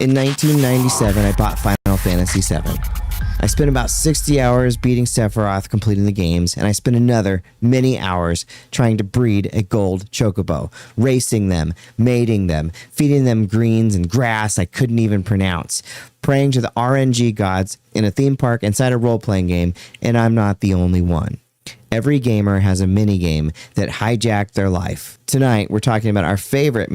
In 1997, I bought Final Fantasy VII. I spent about 60 hours beating Sephiroth, completing the games, and I spent another many hours trying to breed a gold chocobo, racing them, mating them, feeding them greens and grass I couldn't even pronounce, praying to the RNG gods in a theme park inside a role-playing game, and I'm not the only one. Every gamer has a minigame that hijacked their life. Tonight, we're talking about our favorite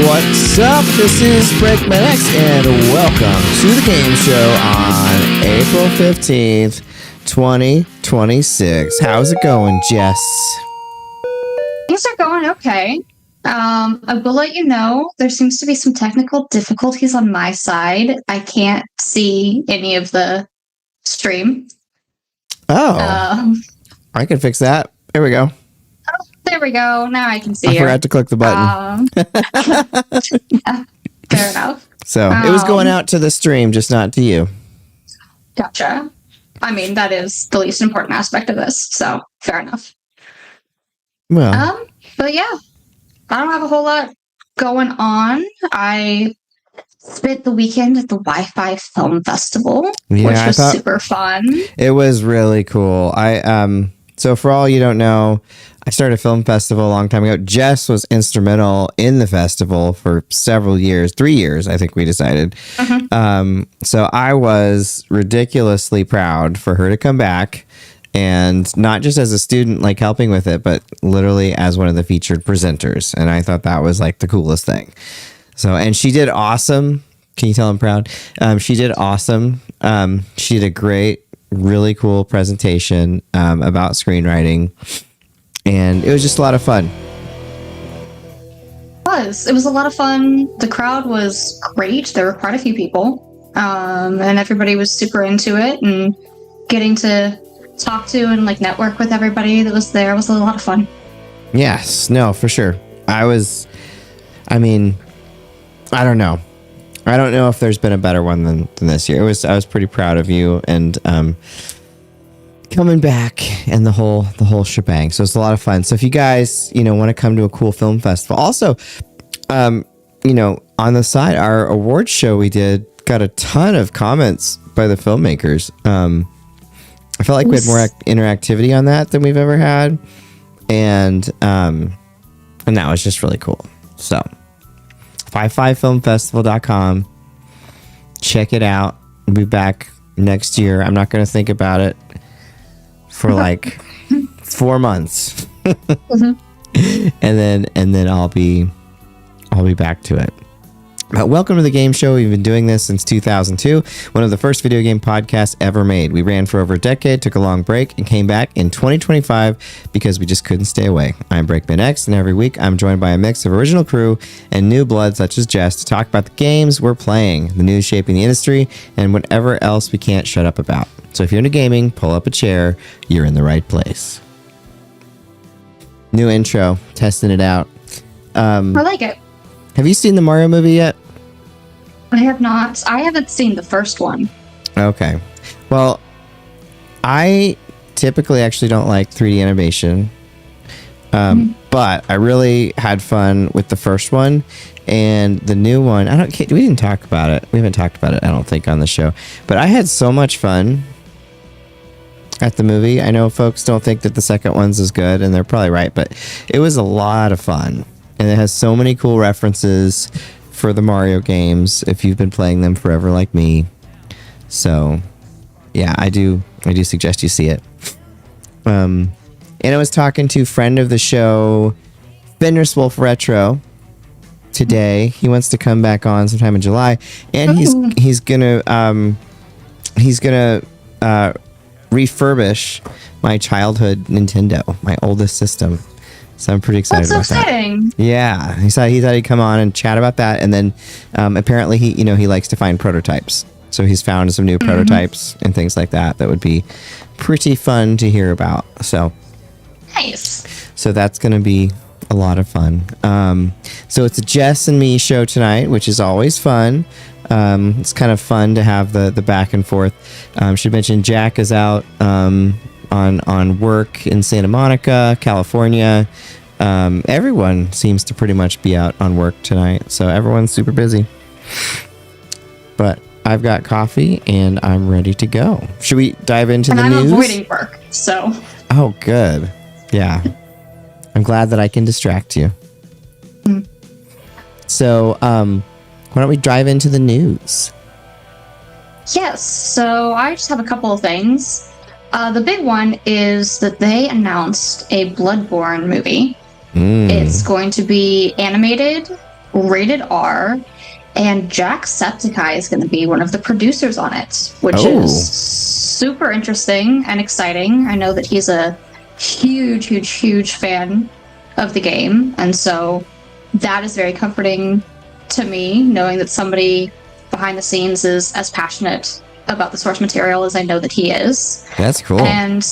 What's up? This is BreakmanX, and welcome to the game show on April 15th, 2026. How's it going, Jess? Things are going okay. I will let you know, there seems to be some technical difficulties on my side. I can't see any of the stream. Oh. I can fix that. There we go. There we go. Now I can see I forgot to click the button. Yeah, fair enough. So it was going out to the stream, just not to you. Gotcha. I mean, that is the least important aspect of this, so fair enough. Well, but yeah, I don't have a whole lot going on. I spent the weekend at the Wi-Fi Film Festival, which was super fun. It was really cool. So for all you don't know, I started a film festival a long time ago. Jess was instrumental in the festival for several years, 3 years, I think we decided. So I was ridiculously proud for her to come back, and not just as a student, like helping with it, but literally as one of the featured presenters. And I thought that was like the coolest thing. So, and she did awesome. Can you tell I'm proud? She did awesome. She did a great, really cool presentation about screenwriting. And it was just a lot of fun. It was a lot of fun. The crowd was great. There were quite a few people. And everybody was super into it. And getting to talk to and like network with everybody that was there was a lot of fun. Yes. No, for sure. I don't know. I don't know if there's been a better one than this year. I was pretty proud of you and coming back and the whole shebang. So it's a lot of fun. So if you guys, want to come to a cool film festival, also, on the side, our awards show we did got a ton of comments by the filmmakers. I felt like we had more interactivity on that than we've ever had, and that was just really cool. So 55filmfestival.com. Check it out. We'll be back next year. I'm not going to think about it for like 4 months. and then I'll be back to it. Welcome to the game show. We've been doing this since 2002, one of the first video game podcasts ever made. We ran for over a decade, took a long break, and came back in 2025 because we just couldn't stay away. I'm BreakmanX, and every week I'm joined by a mix of original crew and new blood such as Jess to talk about the games we're playing, the news shaping the industry, and whatever else we can't shut up about. So if you're into gaming, pull up a chair. You're in the right place. New intro, testing it out. I like it. Have you seen the Mario movie yet? I have not. I haven't seen the first one. Okay. Well, I typically actually don't like 3D animation. But I really had fun with the first one, and the new one. We didn't talk about it. We haven't talked about it, I don't think, on the show. But I had so much fun at the movie. I know folks don't think that the second one's as good, and they're probably right, but it was a lot of fun, and it has so many cool references for the Mario games if you've been playing them forever like me. So, yeah, I do suggest you see it. And I was talking to friend of the show, Fenris Wolf Retro, today. He wants to come back on sometime in July, and he's gonna refurbish my childhood Nintendo, my oldest system. So I'm pretty excited about that. That's so exciting. Yeah, he thought he'd come on and chat about that, and then apparently he likes to find prototypes. So he's found some new prototypes and things like that would be pretty fun to hear about. So. Nice. So that's going to be a lot of fun. So it's a Jess and me show tonight, which is always fun. It's kind of fun to have the back and forth. Should mention Jack is out on work in Santa Monica, California. Everyone seems to pretty much be out on work tonight, so everyone's super busy. But I've got coffee and I'm ready to go. Should we dive into the news? And I'm avoiding work, so. Oh, good. Yeah. I'm glad that I can distract you. So, why don't we dive into the news? Yes. So I just have a couple of things. The big one is that they announced a Bloodborne movie. It's going to be animated, rated R, and Jacksepticeye is going to be one of the producers on it, which is super interesting and exciting. I know that he's a huge fan of the game, and so that is very comforting to me, knowing that somebody behind the scenes is as passionate about the source material as I know that he is. That's cool. And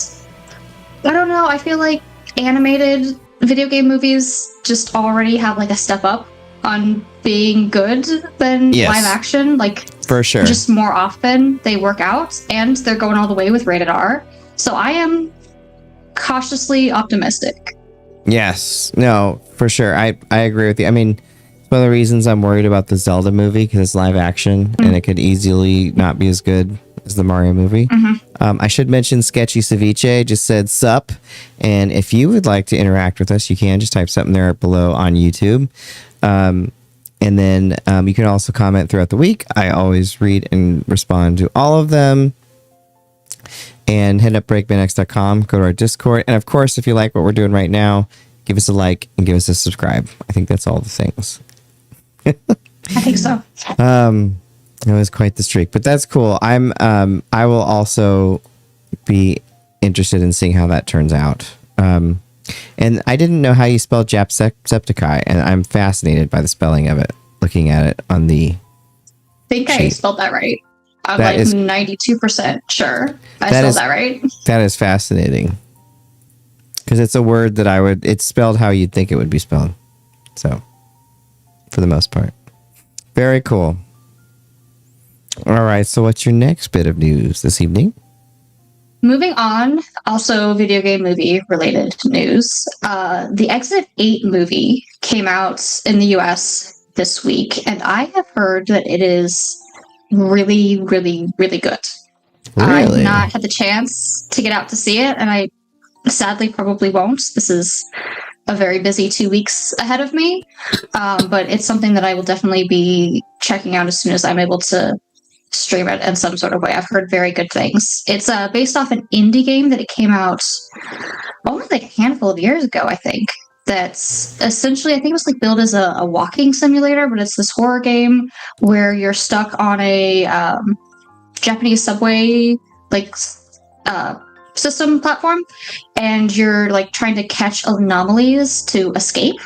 I don't know, I feel like animated video game movies just already have like a step up on being good than live action. Like, for sure, just more often they work out, and they're going all the way with rated R. So I am cautiously optimistic. Yes. No, for sure. I agree with you. I mean, it's one of the reasons I'm worried about the Zelda movie, because it's live action and it could easily not be as good as the Mario movie. I should mention Sketchy Ceviche just said sup, and if you would like to interact with us, you can just type something there below on YouTube. And then you can also comment throughout the week. I always read and respond to all of them. And head up BreakmanX.com, go to our Discord. And of course, if you like what we're doing right now, give us a like and give us a subscribe. I think that's all the things. I think so. It was quite the streak, but that's cool. I will also be interested in seeing how that turns out. And I didn't know how you spell Jacksepticeye, and I'm fascinated by the spelling of it, looking at it on the I think I spelled that right. I'm that like 92% sure I spelled that right. That is fascinating. Because it's a word that it's spelled how you'd think it would be spelled. So, for the most part. Very cool. All right, so what's your next bit of news this evening? Moving on, also video game movie related news. The Exit 8 movie came out in the US this week, and I have heard that it is really good. Really? I've not had the chance to get out to see it, and I sadly probably won't. This is a very busy 2 weeks ahead of me, but it's something that I will definitely be checking out as soon as I'm able to stream it in some sort of way. I've heard very good things. It's based off an indie game that it came out only like a handful of years ago, I think. That's essentially, I think it was like billed as a walking simulator, but it's this horror game where you're stuck on a Japanese subway system platform, and you're like trying to catch anomalies to escape.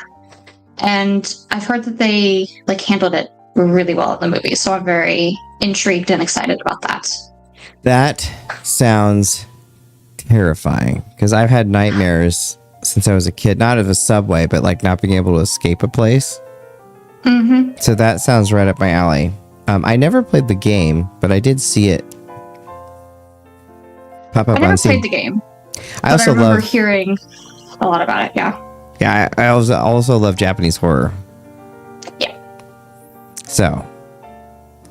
And I've heard that they like handled it really well in the movie, so I'm very intrigued and excited about that. That sounds terrifying, because I've had nightmares since I was a kid, not of a subway, but like not being able to escape a place. So that sounds right up my alley. I never played the game, but I did see it pop up I never on Steam. played the game, I but also I remember love. hearing a lot about it. Yeah. Yeah, I also love Japanese horror. Yeah. So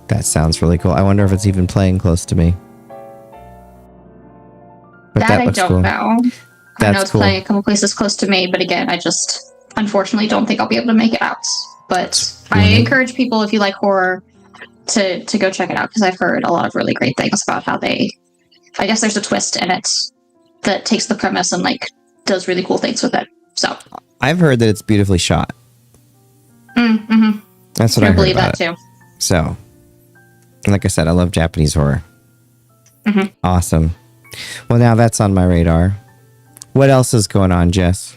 that sounds really cool. I wonder if it's even playing close to me. But that I looks don't cool. know. I That's know it's cool. playing a couple places close to me, but again, I just unfortunately don't think I'll be able to make it out. But I encourage people, if you like horror, to go check it out, because I've heard a lot of really great things about how I guess there's a twist in it that takes the premise and like does really cool things with it. So I've heard that it's beautifully shot. mm-hmm. That's what I heard believe about that it. too. So, like I said, I love Japanese horror. Mm-hmm. Awesome. Well, now that's on my radar. What else is going on, Jess?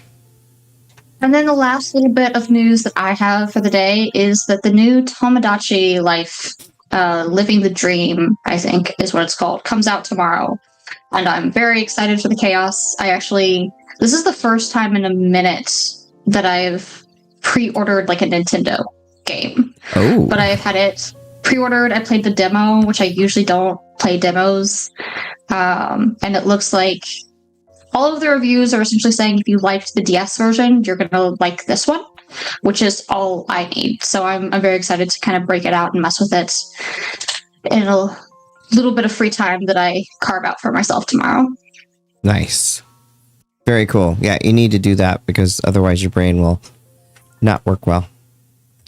And then the last little bit of news that I have for the day is that the new Tomodachi Life, Living the Dream, I think is what it's called, comes out tomorrow. And I'm very excited for the chaos. This is the first time in a minute that I've pre-ordered like a Nintendo game. Oh. But I've had it pre-ordered. I played the demo, which I usually don't play demos. And it looks like all of the reviews are essentially saying if you liked the DS version, you're going to like this one, which is all I need. So I'm very excited to kind of break it out and mess with it in a little bit of free time that I carve out for myself tomorrow. Nice. Very cool. Yeah, you need to do that because otherwise your brain will not work well.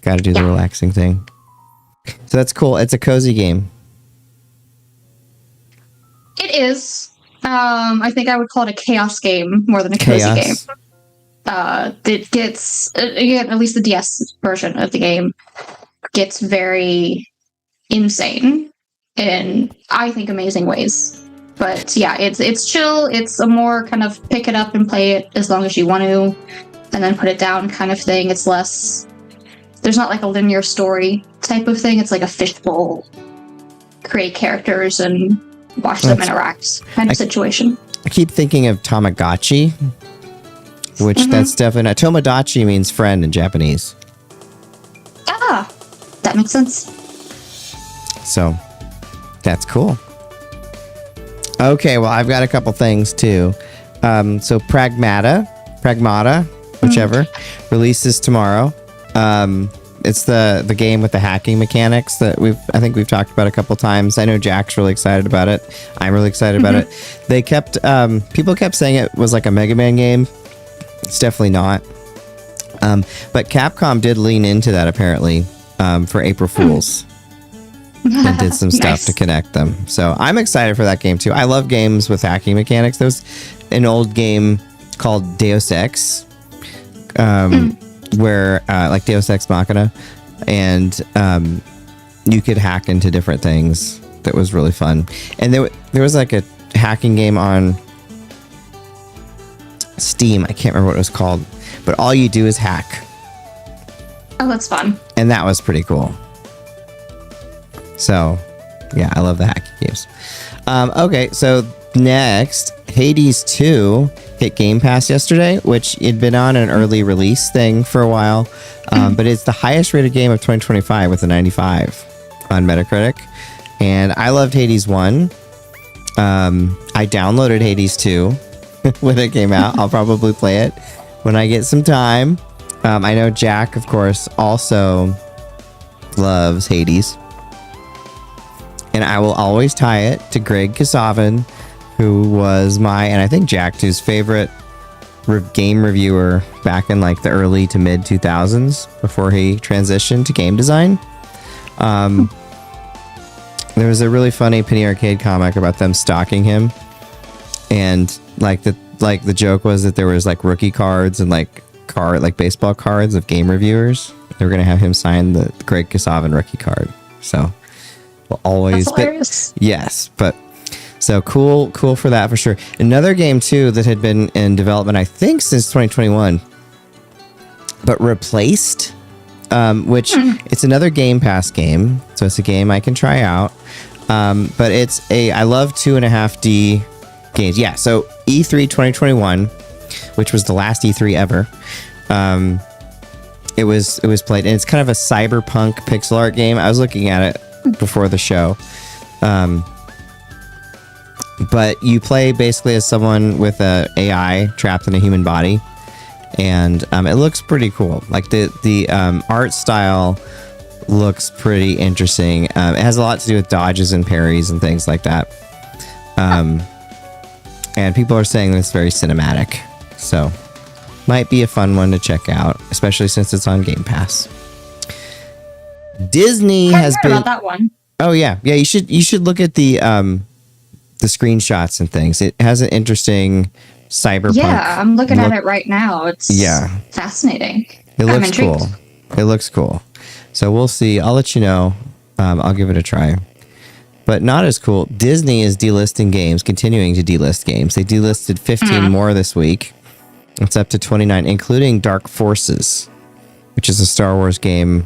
Got to do the relaxing thing. So that's cool. It's a cozy game. It is. I think I would call it a chaos game more than a cozy game. It gets, again, at least the DS version of the game gets very insane in, I think, amazing ways. But yeah, it's chill. It's a more kind of pick it up and play it as long as you want to, and then put it down kind of thing. It's less, there's not like a linear story type of thing. It's like a fishbowl, create characters and watch them interact kind of situation. I keep thinking of Tamagotchi, which that's definitely not. Tomodachi means friend in Japanese. Ah, that makes sense. So that's cool. Okay, well, I've got a couple things too. So Pragmata, whichever, releases tomorrow. It's the game with the hacking mechanics that I think we've talked about a couple times. I know Jack's really excited about it. I'm really excited about it. They kept people kept saying it was like a Mega Man game. It's definitely not. But Capcom did lean into that apparently for April Fools. And did some stuff to connect them. So I'm excited for that game too. I love games with hacking mechanics. There was an old game called Deus Ex, where like Deus Ex Machina, and you could hack into different things. That was really fun. And there was like a hacking game on Steam. I can't remember what it was called, but all you do is hack. Oh, that's fun. And that was pretty cool. So, yeah, I love the hacking games. Okay, so next, Hades 2 hit Game Pass yesterday, which had been on an early release thing for a while, but it's the highest rated game of 2025 with a 95 on Metacritic. And I loved Hades 1. I downloaded Hades 2 when it came out. I'll probably play it when I get some time. I know Jack, of course, also loves Hades. And I will always tie it to Greg Kasavin, who was and I think Jack too's favorite game reviewer back in like the early to mid 2000s before he transitioned to game design. There was a really funny Penny Arcade comic about them stalking him, and the joke was that there was like rookie cards and like baseball cards of game reviewers. They were gonna have him sign the Greg Kasavin rookie card. So. Will always, that's hilarious. Yes, but so cool for that for sure. Another game too that had been in development, I think, since 2021, but replaced. Which it's another Game Pass game, so it's a game I can try out. But I love 2.5D games. Yeah, so E3 2021, which was the last E3 ever. It was played, and it's kind of a cyberpunk pixel art game. I was looking at it before the show, But you play basically as someone with a AI trapped in a human body, and it looks pretty cool. Like the art style looks pretty interesting. It has a lot to do with dodges and parries and things like that. And people are saying that it's very cinematic, so might be a fun one to check out, especially since it's on Game Pass. Disney has been about that one. Oh yeah. You should look at the screenshots and things. It has an interesting cyberpunk. Yeah, I'm looking at it right now. It's fascinating. It looks cool. It looks cool. So we'll see. I'll let you know. I'll give it a try. But not as cool. Disney is delisting games, continuing to delist games. They delisted 15 more this week. It's up to 29, including Dark Forces, which is a Star Wars game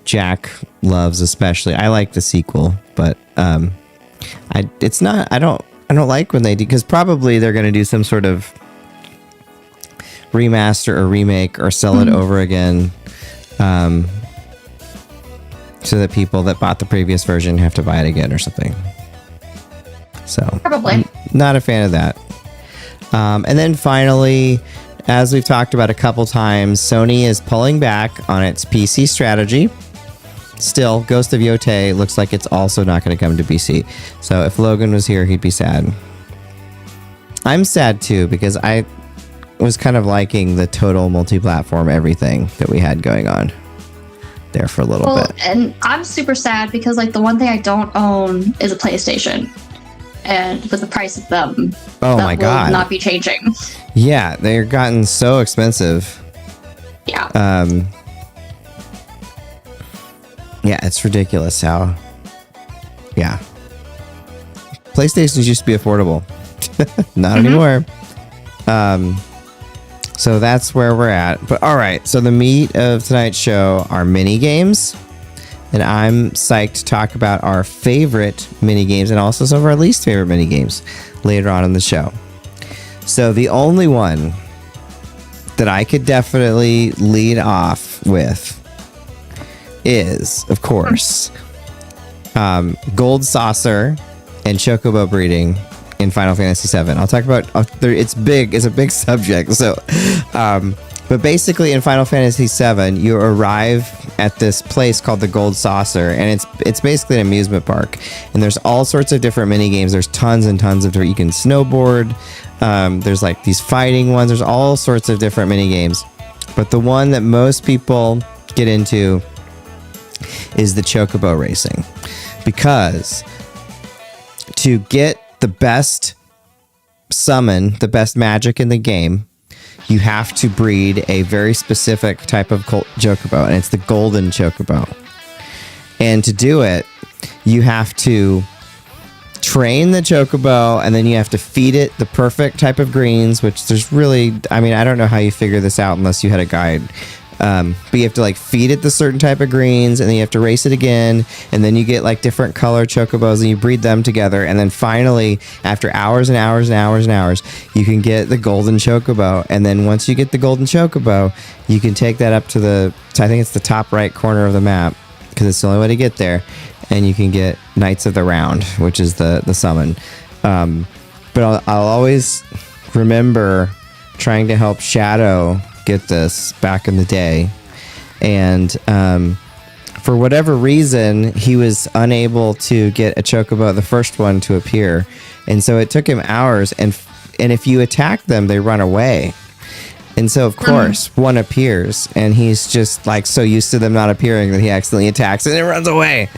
Jack loves especially. I like the sequel, but I don't like when they do, because probably they're going to do some sort of remaster or remake or sell it over again, so that people that bought the previous version have to buy it again or something. So probably not a fan of that. And then finally, as we've talked about a couple times, Sony is pulling back on its PC strategy. Still, Ghost of Yotei looks like it's also not going to come to PC. So if Logan was here, he'd be sad. I'm sad too, because I was kind of liking the total multi-platform everything that we had going on there for a little bit. And I'm super sad because like the one thing I don't own is a PlayStation. And with the price of them, my God, will not be changing. Yeah, they're gotten so expensive. Yeah. Yeah, it's ridiculous how. Yeah. PlayStations used to be affordable. Not anymore. So that's where we're at. But all right, so the meat of tonight's show are mini games. And I'm psyched to talk about our favorite mini games and also some of our least favorite mini games later on in the show. So the only one that I could definitely lead off with is, of course, Gold Saucer and Chocobo breeding in Final Fantasy VII. I'll talk about it's big. It's a big subject. So, but basically, in Final Fantasy VII, you arrive at this place called the Gold Saucer, and it's basically an amusement park. And there's all sorts of different mini games. There's tons and tons of you can snowboard. There's like these fighting ones. There's all sorts of different mini games. But the one that most people get into is the Chocobo racing, because to get the best summon, the best magic in the game, you have to breed a very specific type of Chocobo, and it's the golden Chocobo. And to do it, you have to train the Chocobo, and then you have to feed it the perfect type of greens, which there's really, I mean, I don't know how you figure this out unless you had a guide. But you have to like feed it the certain type of greens, and then you have to race it again, and then you get like different color Chocobos, and you breed them together, and then finally, after hours and hours and hours and hours, you can get the golden Chocobo. And then once you get the golden Chocobo, you can take that up to I think it's the top right corner of the map, because it's the only way to get there, and you can get Knights of the Round, which is the summon. But I'll always remember trying to help Shadow get this back in the day, and for whatever reason he was unable to get a Chocobo, the first one, to appear, and so it took him hours, and if you attack them they run away, and so of course one appears, and he's just like so used to them not appearing that he accidentally attacks and it runs away.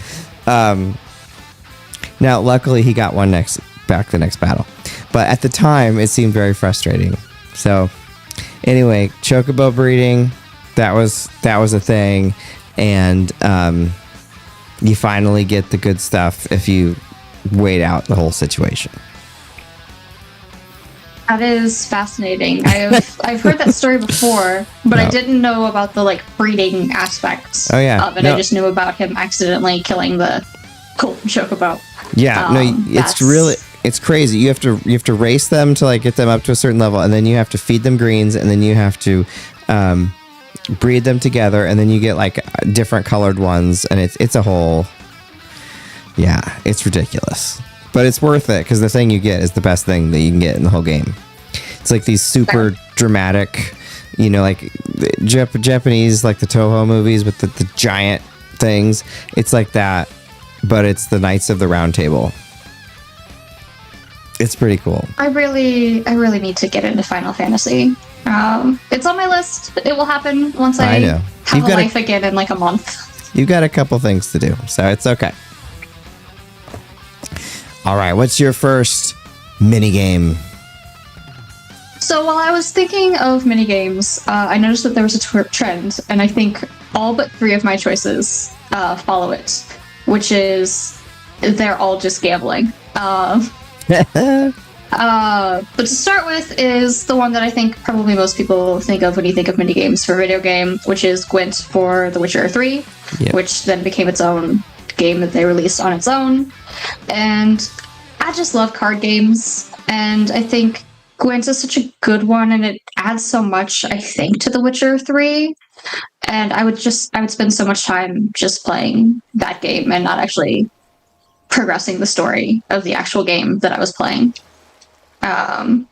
Now luckily he got one back the next battle, but at the time it seemed very frustrating. So anyway, Chocobo breeding, that was a thing, and you finally get the good stuff if you wait out the whole situation. That is fascinating. I've heard that story before, but I didn't know about the like breeding aspects of it. I just knew about him accidentally killing the golden Chocobo. Yeah, it's crazy. You have to race them to like get them up to a certain level, and then you have to feed them greens, and then you have to breed them together, and then you get like different colored ones, and it's a whole, it's ridiculous. but it's worth it because the thing you get is the best thing that you can get in the whole game. It's like these super dramatic, like Japanese, like the Toho movies with the giant things. It's like that, but it's the Knights of the Round Table. It's pretty cool. I really need to get into Final Fantasy. It's on my list. It will happen once I have a life again in like a month. You've got a couple things to do, so it's okay. All right, what's your first minigame? So while I was thinking of minigames, I noticed that there was a trend, and I think all but 3 of my choices follow it, which is they're all just gambling. But to start with is the one that I think probably most people think of when you think of minigames for a video game, which is Gwent for The Witcher 3, which then became its own game that they released on its own. And I just love card games, and I think Gwent is such a good one, and it adds so much, I think, to The Witcher 3. And I would spend so much time just playing that game and not actually progressing the story of the actual game that I was playing. But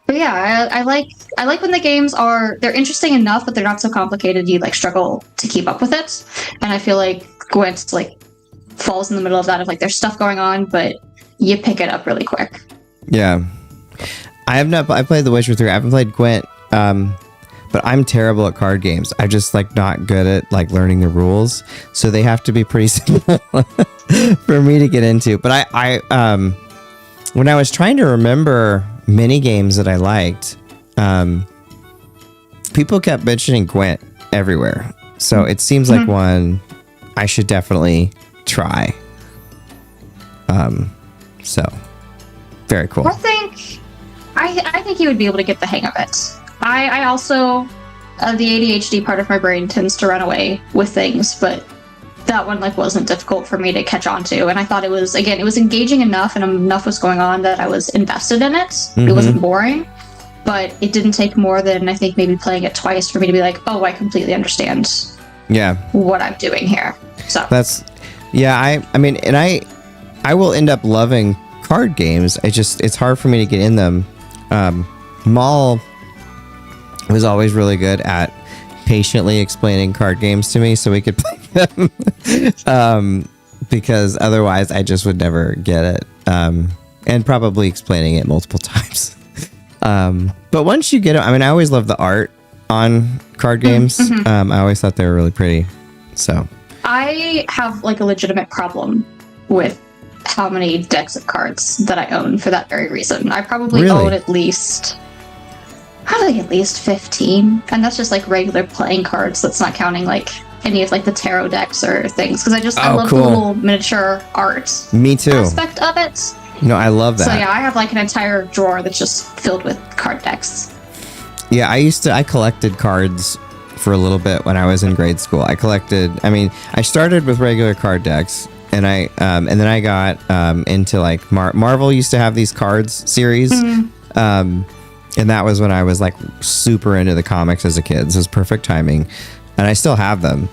yeah, I like when the games they're interesting enough, but they're not so complicated you like struggle to keep up with it. And I feel like Gwent like falls in the middle of that, of like there's stuff going on, but you pick it up really quick. Yeah. I played The Witcher 3. I haven't played Gwent, but I'm terrible at card games. I'm just like not good at like learning the rules, so they have to be pretty simple for me to get into. But I when I was trying to remember mini games that I liked, people kept mentioning Gwent everywhere, so it seems like one I should definitely try. So very cool. I think you would be able to get the hang of it. I also, the ADHD part of my brain tends to run away with things, but that one like wasn't difficult for me to catch on to. And I thought it was engaging enough and enough was going on that I was invested in it. Mm-hmm. It wasn't boring, but it didn't take more than I think maybe playing it twice for me to be like, oh, I completely understand what I'm doing here. So I mean, and I will end up loving card games. It's hard for me to get in them. Maul was always really good at patiently explaining card games to me so we could play them. Because otherwise I just would never get it. And probably explaining it multiple times. But once you get it, I mean, I always love the art on card games. Mm-hmm. I always thought they were really pretty. So I have like a legitimate problem with how many decks of cards that I own for that very reason. I probably own at least 15, and that's just like regular playing cards. That's not counting like any of like the tarot decks or things, because I love the little miniature art. Me too. Aspect of it. No, I love that. So yeah, I have like an entire drawer that's just filled with card decks. Yeah, I collected cards for a little bit when I was in grade school. I started with regular card decks. And then I got into like Marvel used to have these cards series, and that was when I was like super into the comics as a kid. So it was perfect timing, and I still have them.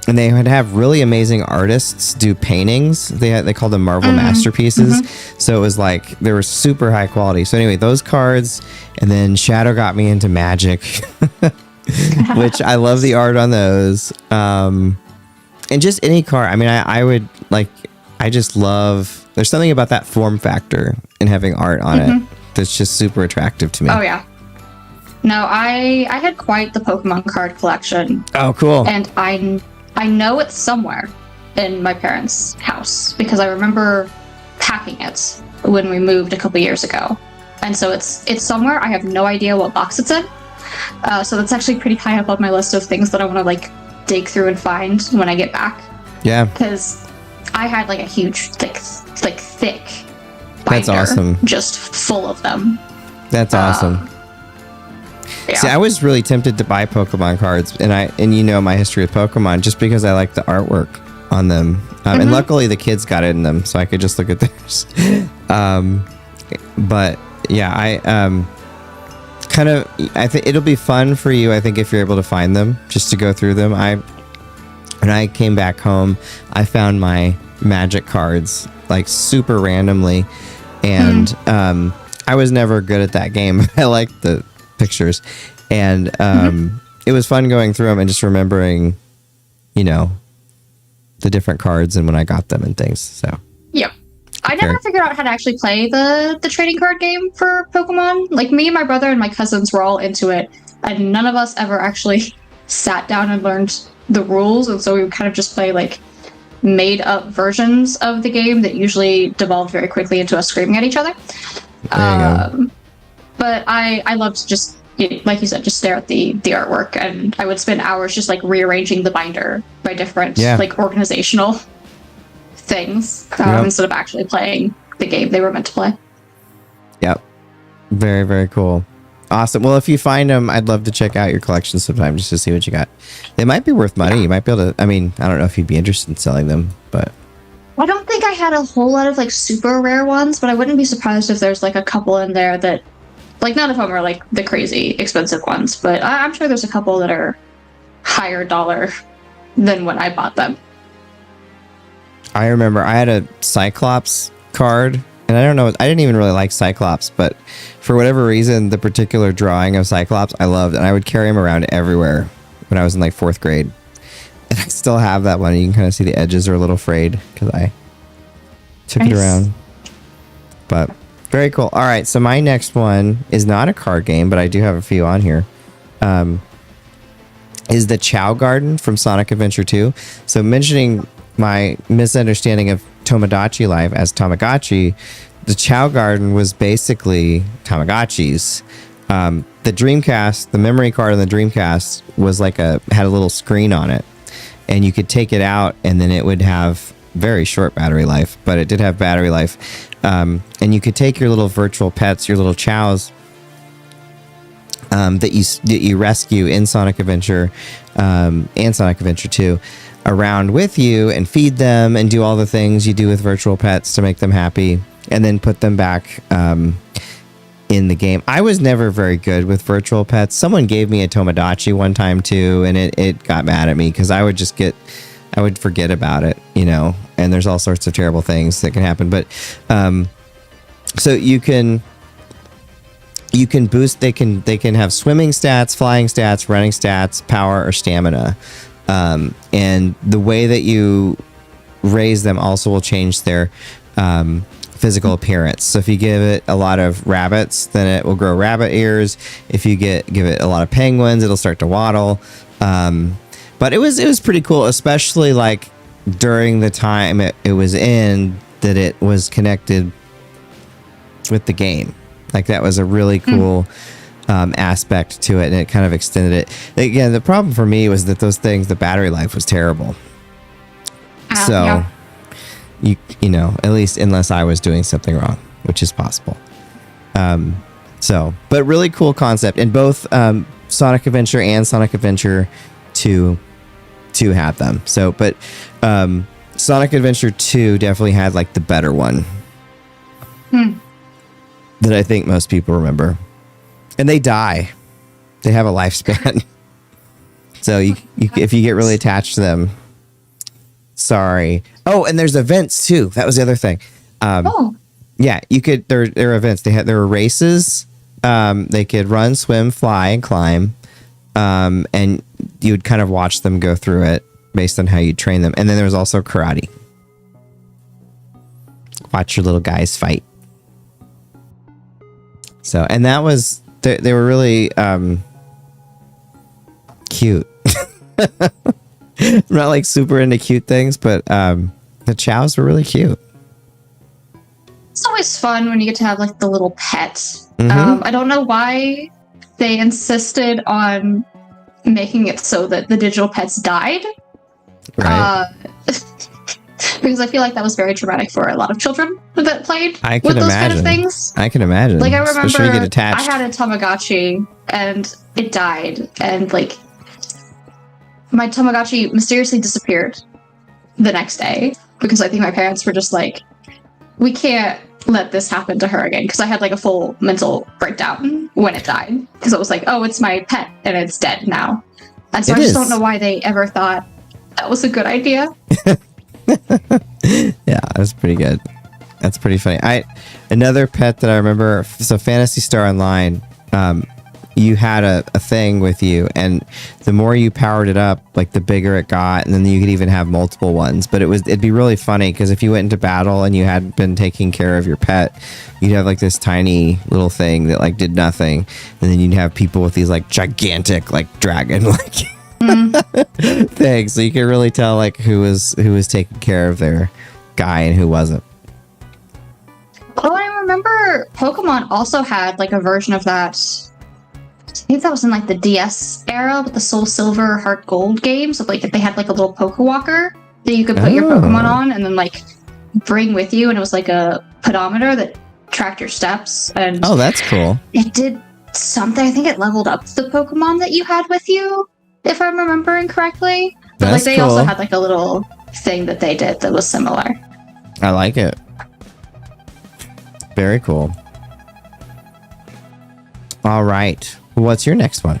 And they would have really amazing artists do paintings. They called them Marvel masterpieces. So it was like they were super high quality. So anyway, those cards, and then Shadow got me into Magic, which I love the art on those. And just any card. I mean, I would like, I just love, there's something about that form factor and having art on it that's just super attractive to me. Oh, yeah. No, I had quite the Pokemon card collection. Oh, cool. And I know it's somewhere in my parents' house because I remember packing it when we moved a couple years ago. And so it's somewhere. I have no idea what box it's in. So that's actually pretty high up on my list of things that I want to like dig through and find when I get back. Yeah. Because I had like a huge, thick binder. That's awesome. Just full of them. That's awesome. Yeah. See, I was really tempted to buy Pokemon cards, and you know my history with Pokemon, just because I like the artwork on them. And luckily the kids got in them, so I could just look at theirs. But yeah, I think it'll be fun for you, I think, if you're able to find them, just to go through them. When I came back home, I found my magic cards, like super randomly. And I was never good at that game. I liked the pictures. And it was fun going through them and just remembering, you know, the different cards and when I got them and things. So, yep. I never figured out how to actually play the trading card game for Pokemon. Like, me and my brother and my cousins were all into it, and none of us ever actually sat down and learned the rules, and so we would kind of just play, like, made-up versions of the game that usually devolved very quickly into us screaming at each other. But I loved to just, like you said, just stare at the artwork, and I would spend hours just, like, rearranging the binder by different, like, organizational things instead of actually playing the game they were meant to play. Yep. Very, very cool. Awesome. Well, if you find them, I'd love to check out your collection sometime just to see what you got. They might be worth money. You might be able to, I mean, I don't know if you'd be interested in selling them, but... I don't think I had a whole lot of, like, super rare ones, but I wouldn't be surprised if there's, like, a couple in there that, like, none of them are, like, the crazy expensive ones, but I'm sure there's a couple that are higher dollar than when I bought them. I remember I had a Cyclops card, and I don't know, I didn't even really like Cyclops, but for whatever reason, the particular drawing of Cyclops I loved, and I would carry him around everywhere when I was in like 4th grade. And I still have that one. You can kind of see the edges are a little frayed because I took it around. But very cool. All right, so my next one is not a card game, but I do have a few on here. Is the Chao Garden from Sonic Adventure 2. So mentioning my misunderstanding of Tomodachi Life as Tamagotchi, the Chao Garden was basically Tamagotchis. The Dreamcast, the memory card on the Dreamcast was like had a little screen on it, and you could take it out and then it would have very short battery life, but it did have battery life. And you could take your little virtual pets, your little chows, that you rescue in Sonic Adventure and Sonic Adventure 2 around with you and feed them and do all the things you do with virtual pets to make them happy, and then put them back in the game. I was never very good with virtual pets. Someone gave me a Tomodachi one time too, and it got mad at me because I would forget about it, you know, and there's all sorts of terrible things that can happen. But so you can boost, they can have swimming stats, flying stats, running stats, power, or stamina. And the way that you raise them also will change their physical appearance. So if you give it a lot of rabbits, then it will grow rabbit ears. If you give it a lot of penguins, it'll start to waddle. But it was pretty cool, especially like during the time it was in, that it was connected with the game. Like that was a really cool aspect to it, and it kind of extended it. Again, the problem for me was that those things, the battery life was terrible. So you know, at least unless I was doing something wrong, which is possible. But really cool concept, and both Sonic Adventure and Sonic Adventure 2 have them. So, but Sonic Adventure 2 definitely had like the better one that I think most people remember. And they die. They have a lifespan. So you if you get really attached to them, sorry. Oh, and there's events too. That was the other thing. Yeah, you could. There are events. There were races. They could run, swim, fly, and climb. And you would kind of watch them go through it based on how you train them. And then there was also karate. Watch your little guys fight. So, and that was, they were really cute. I'm not like super into cute things, but the chows were really cute. It's always fun when you get to have like the little pets. I don't know why they insisted on making it so that the digital pets died. Right. Because I feel like that was very traumatic for a lot of children that played with those kind of things. I can imagine. Like I remember Especially when you get attached. I had a Tamagotchi and it died, and like my Tamagotchi mysteriously disappeared the next day because I think my parents were just like, we can't let this happen to her again, because I had like a full mental breakdown when it died, because it was like, oh, it's my pet and it's dead now. And so I just don't know why they ever thought that was a good idea. Yeah, that's pretty good. That's pretty funny. Another pet that I remember, so Phantasy Star Online, you had a thing with you, and the more you powered it up, like the bigger it got, and then you could even have multiple ones. But it'd be really funny because if you went into battle and you hadn't been taking care of your pet, you'd have like this tiny little thing that like did nothing, and then you'd have people with these like gigantic like dragon like things. So you could really tell like who was taking care of their guy and who wasn't. Oh, I remember Pokemon also had like a version of that. I think that was in like the DS era with the Soul Silver, Heart Gold games. So like they had like a little Pokewalker that you could put your Pokemon on and then like bring with you, and it was like a pedometer that tracked your steps. And oh, that's cool. It did something. I think it leveled up the Pokemon that you had with you, if I'm remembering correctly. But That's like they cool. also had like a little thing that they did that was similar. I like it. Very cool. All right. What's your next one?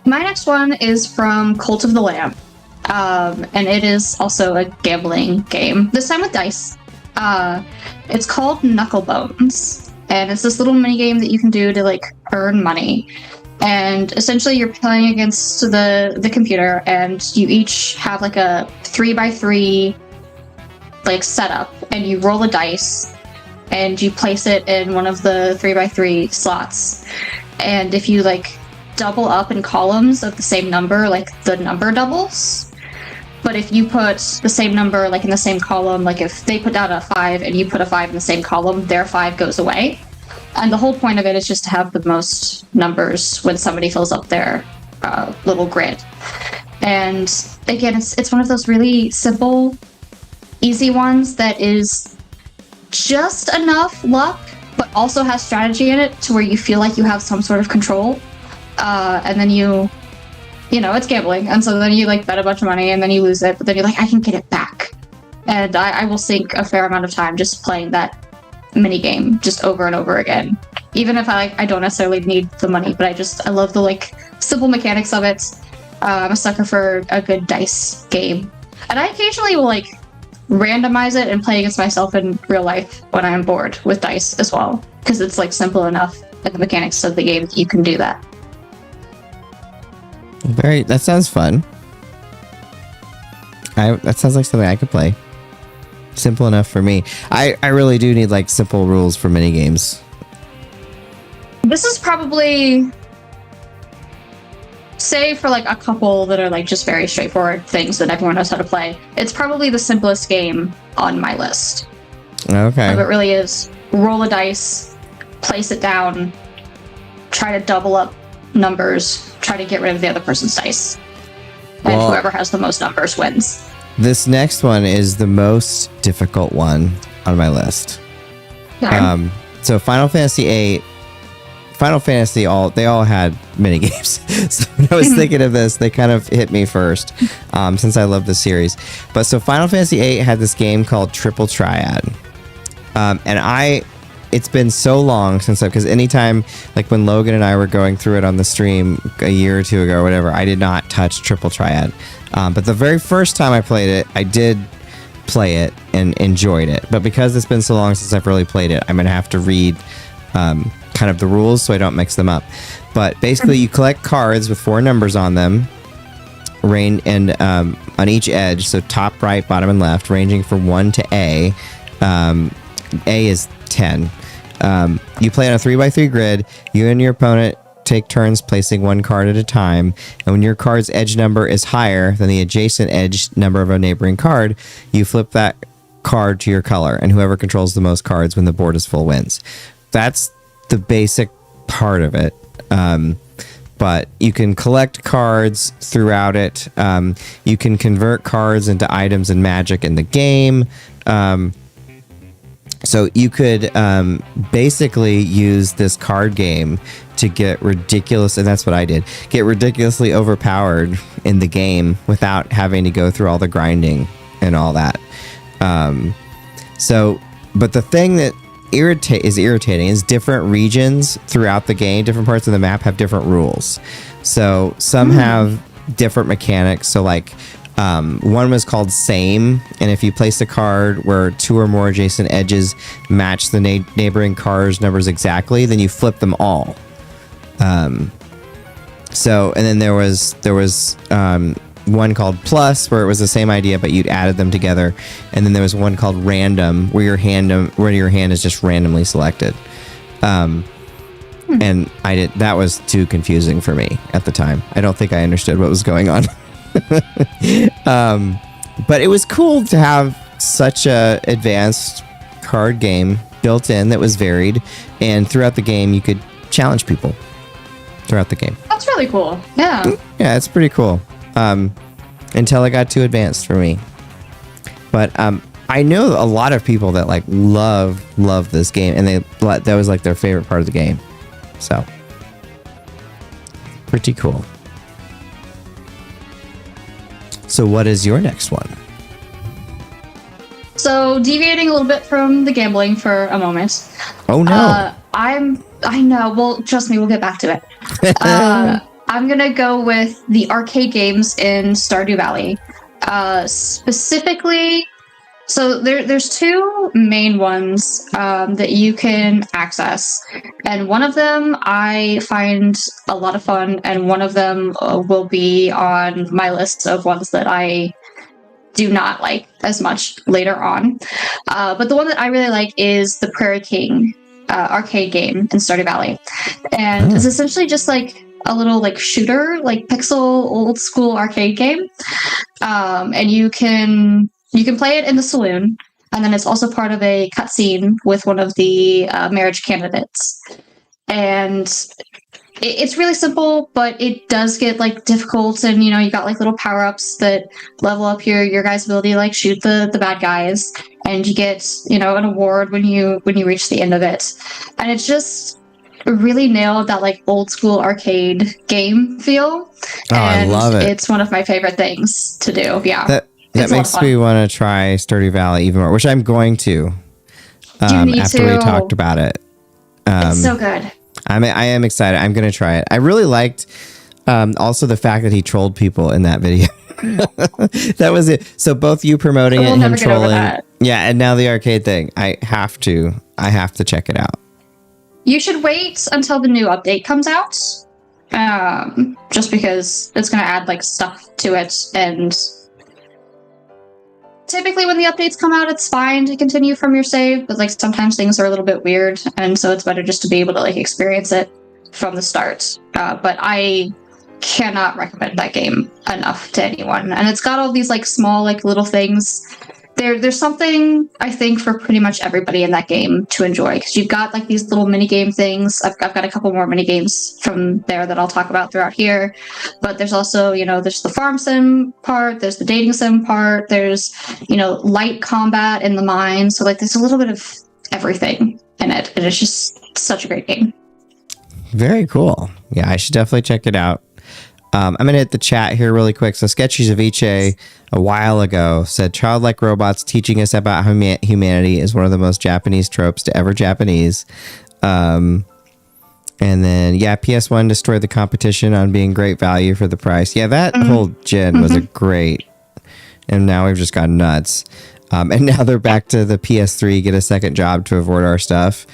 My next one is from Cult of the Lamb. And it is also a gambling game, this time with dice. It's called Knuckle Bones. And it's this little mini game that you can do to like earn money. And essentially you're playing against the computer, and you each have like a 3x3 like setup, and you roll a dice and you place it in one of the 3x3 slots. And if you like double up in columns of the same number, like the number doubles. But if you put the same number like in the same column, like if they put down a 5 and you put a 5 in the same column, their 5 goes away. And the whole point of it is just to have the most numbers when somebody fills up their little grid. And again, it's one of those really simple, easy ones that is just enough luck, but also has strategy in it to where you feel like you have some sort of control. And then you know, it's gambling. And so then you like bet a bunch of money and then you lose it, but then you're like, I can get it back. And I will sink a fair amount of time just playing that mini game just over and over again. Even if I don't necessarily need the money, but I love the like simple mechanics of it. I'm a sucker for a good dice game. And I occasionally will like randomize it and play against myself in real life when I'm bored with dice as well, because it's like simple enough at the mechanics of the game that you can do that. That sounds fun. That sounds like something I could play. Simple enough for me. I really do need like simple rules for mini games. This is probably, say for like a couple that are like just very straightforward things that everyone knows how to play, it's probably the simplest game on my list. Okay. It really is roll a dice, place it down, try to double up numbers, try to get rid of the other person's dice. And whoever has the most numbers wins. This next one is the most difficult one on my list. Okay. So Final Fantasy VIII, they all had mini games. So when I was thinking of this, they kind of hit me first, since I love the series. But so Final Fantasy VIII had this game called Triple Triad, and it's been so long since because anytime, like when Logan and I were going through it on the stream a year or two ago or whatever, I did not touch Triple Triad. But the very first time I played it, I did play it and enjoyed it. But because it's been so long since I've really played it, I'm going to have to read kind of the rules so I don't mix them up. But basically, you collect cards with 4 numbers on them, on each edge, so top, right, bottom, and left, ranging from 1 to A. A is 10. You play on a 3x3 grid. You and your opponent take turns placing 1 card at a time, and when your card's edge number is higher than the adjacent edge number of a neighboring card, you flip that card to your color, and whoever controls the most cards when the board is full wins. That's the basic part of it. But you can collect cards throughout it. You can convert cards into items and magic in the game. So you could basically use this card game to get ridiculous, and that's what I did, get ridiculously overpowered in the game without having to go through all the grinding and all that. But the thing that is irritating is different regions throughout the game, different parts of the map have different rules. So some have different mechanics. So like One was called Same, and if you placed a card where 2 or more adjacent edges match the neighboring card's numbers exactly, then you flip them all. So, and then there was one called Plus, where it was the same idea, but you'd added them together, and then there was one called Random, where your hand is just randomly selected. And that was too confusing for me at the time. I don't think I understood what was going on. But it was cool to have such a advanced card game built in that was varied, and throughout the game you could challenge people throughout the game. That's really cool. Yeah. Yeah, it's pretty cool. Until it got too advanced for me. But I know a lot of people that like love this game, and that was like their favorite part of the game. So pretty cool. So what is your next one? So deviating a little bit from the gambling for a moment. Oh no. I know. Well, trust me, we'll get back to it. I'm gonna go with the arcade games in Stardew Valley. Specifically, so there's 2 main ones that you can access, and one of them I find a lot of fun, and one of them will be on my list of ones that I do not like as much later on. But the one that I really like is the Prairie King arcade game in Stardew Valley, and it's essentially just like a little like shooter, like pixel old school arcade game, and you can play it in the saloon, and then it's also part of a cutscene with one of the marriage candidates. And it's really simple, but it does get like difficult, and you got like little power-ups that level up your guys' ability to like shoot the bad guys, and you get an award when you reach the end of it. And it's just really nailed that like old school arcade game feel. And I love it. It's one of my favorite things to do. Yeah. That makes me want to try Stardew Valley even more, which I'm going to after we talked about it. It's so good. I am excited. I'm going to try it. I really liked also the fact that he trolled people in that video. That was it. So both you promoting it and him trolling. Yeah, and now the arcade thing. I have to check it out. You should wait until the new update comes out. Just because it's going to add like stuff to it, and typically when the updates come out, it's fine to continue from your save, but like sometimes things are a little bit weird, and so it's better just to be able to like experience it from the start. But I cannot recommend that game enough to anyone, and it's got all these like small like little things. There's something I think for pretty much everybody in that game to enjoy, because you've got like these little mini game things. I've got a couple more mini games from there that I'll talk about throughout here, but there's also there's the farm sim part, there's the dating sim part, there's light combat in the mine, so like there's a little bit of everything in it, and it's just such a great game. Very cool. Yeah, I should definitely check it out. I'm going to hit the chat here really quick. So Sketchy Ceviche a while ago said, childlike robots teaching us about humanity is one of the most Japanese tropes to ever Japanese. And then, yeah, PS1 destroyed the competition on being great value for the price. Yeah, that whole gen was a great, and now we've just gone nuts. And now they're back to the PS3, get a second job to avoid our stuff.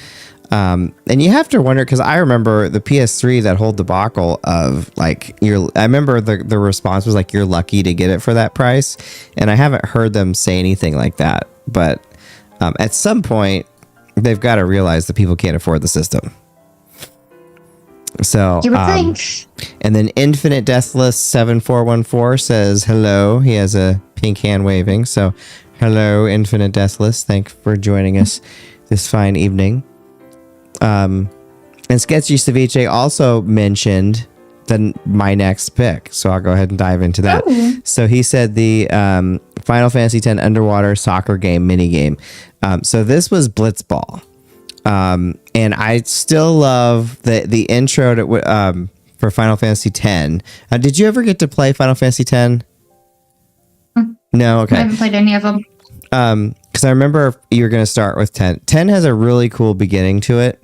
And you have to wonder, because I remember the PS3, that whole debacle of like I remember the response was like, you're lucky to get it for that price, and I haven't heard them say anything like that. But at some point they've got to realize that people can't afford the system. So you would think. And then Infinite Deathless 7414 says hello. He has a pink hand waving, so hello Infinite Deathless, thanks for joining us this fine evening. And Sketchy Ceviche also mentioned my next pick, so I'll go ahead and dive into that. So he said the Final Fantasy X underwater soccer game minigame. So this was Blitzball, and I still love the intro to for Final Fantasy X. Did you ever get to play Final Fantasy X? No, okay. I haven't played any of them. Because I remember you're going to start with 10. 10 has a really cool beginning to it.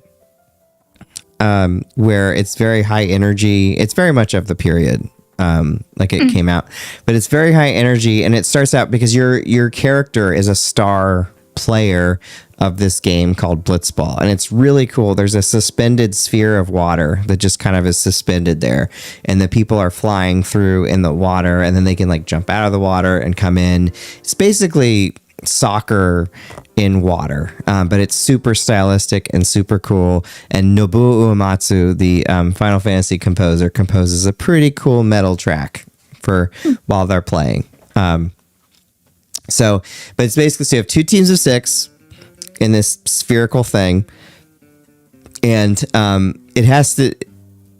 Where it's very high energy. It's very much of the period. it came out, but it's very high energy, and it starts out because your character is a star player of this game called Blitzball, and it's really cool. There's a suspended sphere of water that just kind of is suspended there, and the people are flying through in the water, and then they can like jump out of the water and come in. It's basically soccer in water, but it's super stylistic and super cool. And Nobuo Uematsu, the Final Fantasy composer, composes a pretty cool metal track for while they're playing. But it's basically, so you have 2 teams of 6 in this spherical thing, and it has to.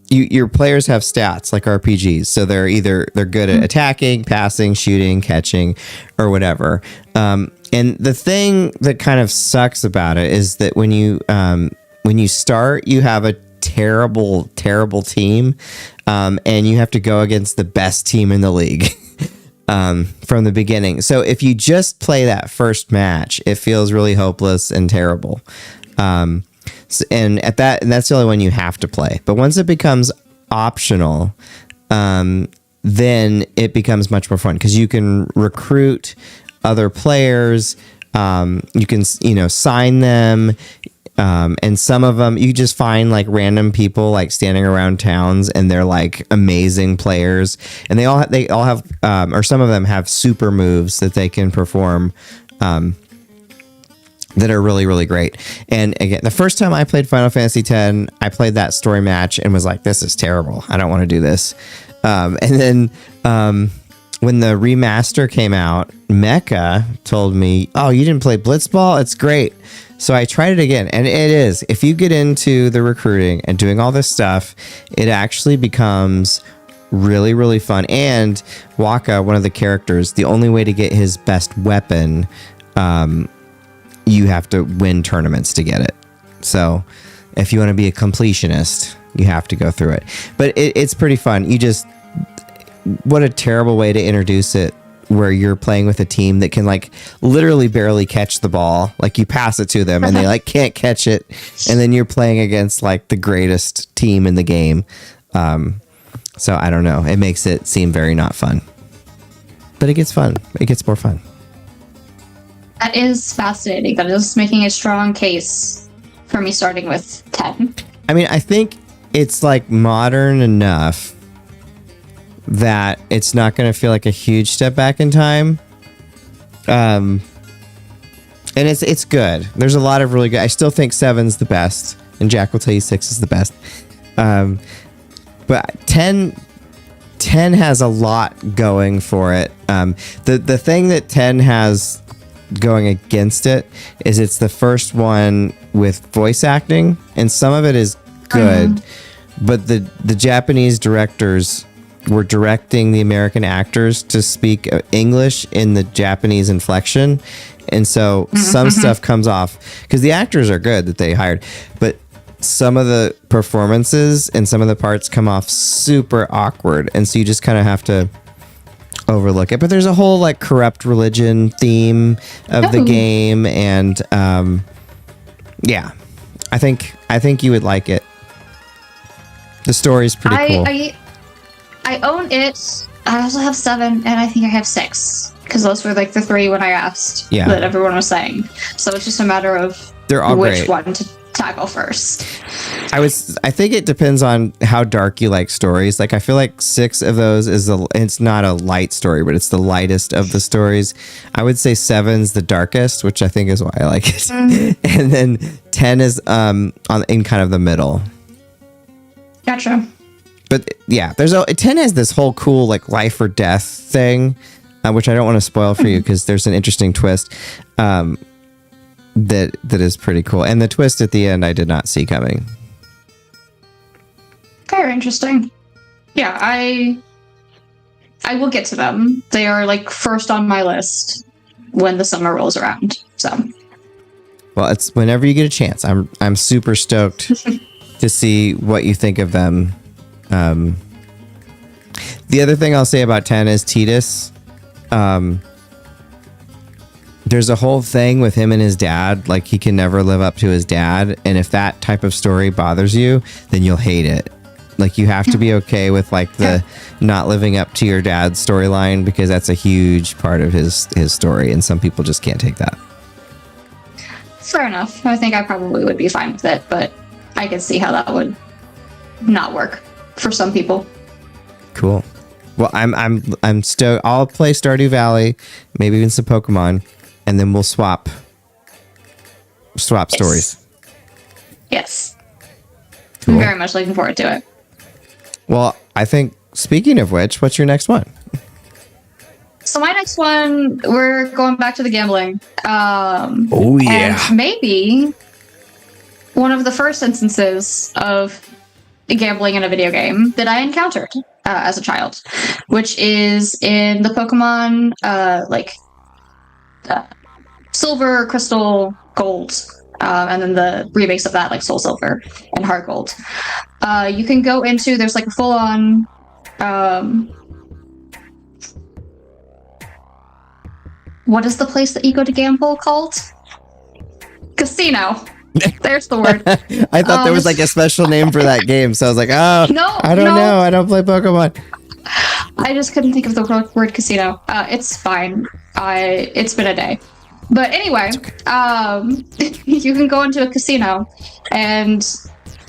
Your players have stats like RPGs, so they're good at attacking, passing, shooting, catching, or whatever. And the thing that kind of sucks about it is that when you start, you have a terrible team, and you have to go against the best team in the league from the beginning. So if you just play that first match, it feels really hopeless and terrible. And that's the only one you have to play. But once it becomes optional, then it becomes much more fun because you can recruit other players. You can, sign them. And some of them you just find like random people like standing around towns, and they're like amazing players, and they all have or some of them have super moves that they can perform, that are really, really great. And again, the first time I played Final Fantasy X, I played that story match and was like, this is terrible. I don't want to do this. And then when the remaster came out, Mecca told me, oh, you didn't play Blitzball? It's great. So I tried it again. And it is. If you get into the recruiting and doing all this stuff, it actually becomes really, really fun. And Waka, one of the characters, the only way to get his best weapon, you have to win tournaments to get it. So if you want to be a completionist, you have to go through it. But it's pretty fun. What a terrible way to introduce it, where you're playing with a team that can like literally barely catch the ball. Like you pass it to them and they like can't catch it. And then you're playing against like the greatest team in the game. So I don't know. It makes it seem very not fun. But it gets fun. It gets more fun. That is fascinating. That is making a strong case for me starting with 10. I mean, I think it's like modern enough that it's not going to feel like a huge step back in time. And it's good. There's a lot of really good. I still think 7's the best, and Jack will tell you 6 is the best. But 10 has a lot going for it. The thing that 10 has going against it is it's the first one with voice acting, and some of it is good, but the Japanese directors were directing the American actors to speak English in the Japanese inflection, and so some stuff comes off because the actors are good that they hired, but some of the performances and some of the parts come off super awkward, and so you just kind of have to overlook it. But there's a whole like corrupt religion theme of the game, and yeah, I think you would like it. The story's pretty cool. I own it. I also have 7, and I think I have 6 because those were like the 3 when I asked that everyone was saying. So it's just a matter of they're all which great. One to tackle first. I think it depends on how dark you like stories. Like I feel like 6 of those it's not a light story, but it's the lightest of the stories. I would say 7's the darkest, which I think is why I like it. And then 10 is in kind of the middle. Gotcha. But yeah, 10 has this whole cool like life or death thing, which I don't want to spoil for you because there's an interesting twist. That is pretty cool, and the twist at the end I did not see coming. Very interesting. Yeah, I will get to them. They are like first on my list when the summer rolls around. So, well, it's whenever you get a chance. I'm super stoked to see what you think of them. The other thing I'll say about 10 is Tidus. There's a whole thing with him and his dad, like he can never live up to his dad, and if that type of story bothers you, then you'll hate it. Like, you have to be okay with like the not living up to your dad's storyline, because that's a huge part of his story, and some people just can't take that. Fair enough. I think I probably would be fine with it, but I can see how that would not work for some people. Cool. Well, I'm stoked. I'll play Stardew Valley, maybe even some Pokemon, and then we'll swap stories. Yes. Cool. I'm very much looking forward to it. Well, I think, speaking of which, what's your next one? So my next one, we're going back to the gambling. Oh, yeah. And maybe one of the first instances of gambling in a video game that I encountered as a child, which is in the Pokemon, Silver, Crystal, Gold, and then the remakes of that, like Soul Silver and Heart Gold. You can go into, there's like a full-on what is the place that you go to gamble called? Casino. There's the word. I thought there was like a special name for that game, so I was like, oh, no, I don't know. I don't play Pokemon. I just couldn't think of the word casino. It's fine. It's been a day. But anyway, you can go into a casino, and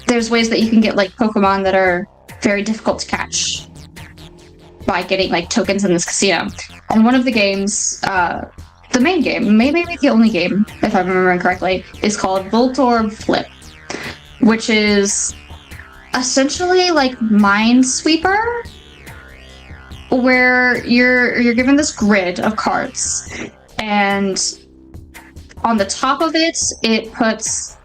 there's ways that you can get like Pokemon that are very difficult to catch by getting like tokens in this casino. And one of the games, the main game, maybe the only game, if I'm remembering correctly, is called Voltorb Flip, which is essentially like Minesweeper, where you're given this grid of cards, and on the top of it, it puts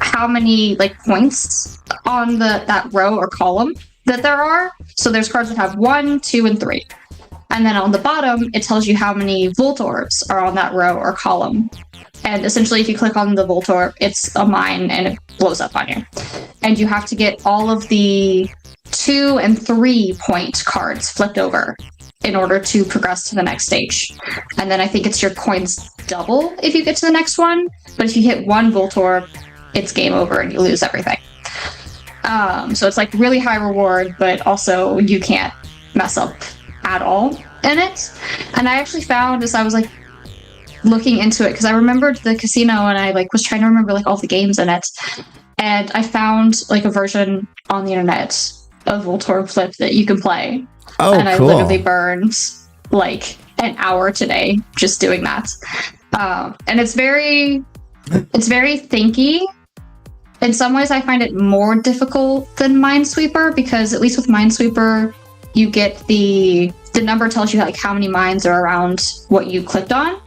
how many like points on that row or column that there are. So there's cards that have 1, 2, and 3. And then on the bottom, it tells you how many Voltorbs are on that row or column. And essentially, if you click on the Voltorb, it's a mine and it blows up on you. And you have to get all of the 2 and 3 point cards flipped over in order to progress to the next stage. And then I think it's your coins double if you get to the next one. But if you hit 1 Voltorb, it's game over and you lose everything. So it's like really high reward, but also you can't mess up at all in it. And I actually found, as I was like looking into it, because I remembered the casino and I like was trying to remember like all the games in it, and I found like a version on the internet of Voltorb Flip that you can play. Oh, and I cool. literally burned like an hour today just doing that. And it's very thinky. In some ways, I find it more difficult than Minesweeper, because at least with Minesweeper, you get the number tells you like how many mines are around what you clicked on.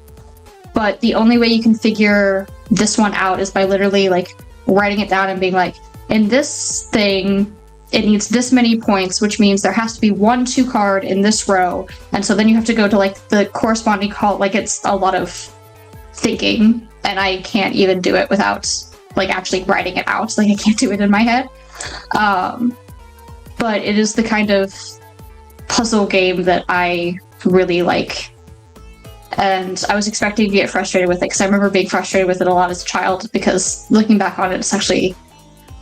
But the only way you can figure this one out is by literally like writing it down and being like, in this thing, it needs this many points, which means there has to be 1 2 card in this row. And so then you have to go to like the corresponding call. Like, it's a lot of thinking, and I can't even do it without like actually writing it out. Like, I can't do it in my head. But it is the kind of puzzle game that I really like. And I was expecting to get frustrated with it, because I remember being frustrated with it a lot as a child, because looking back on it, it's actually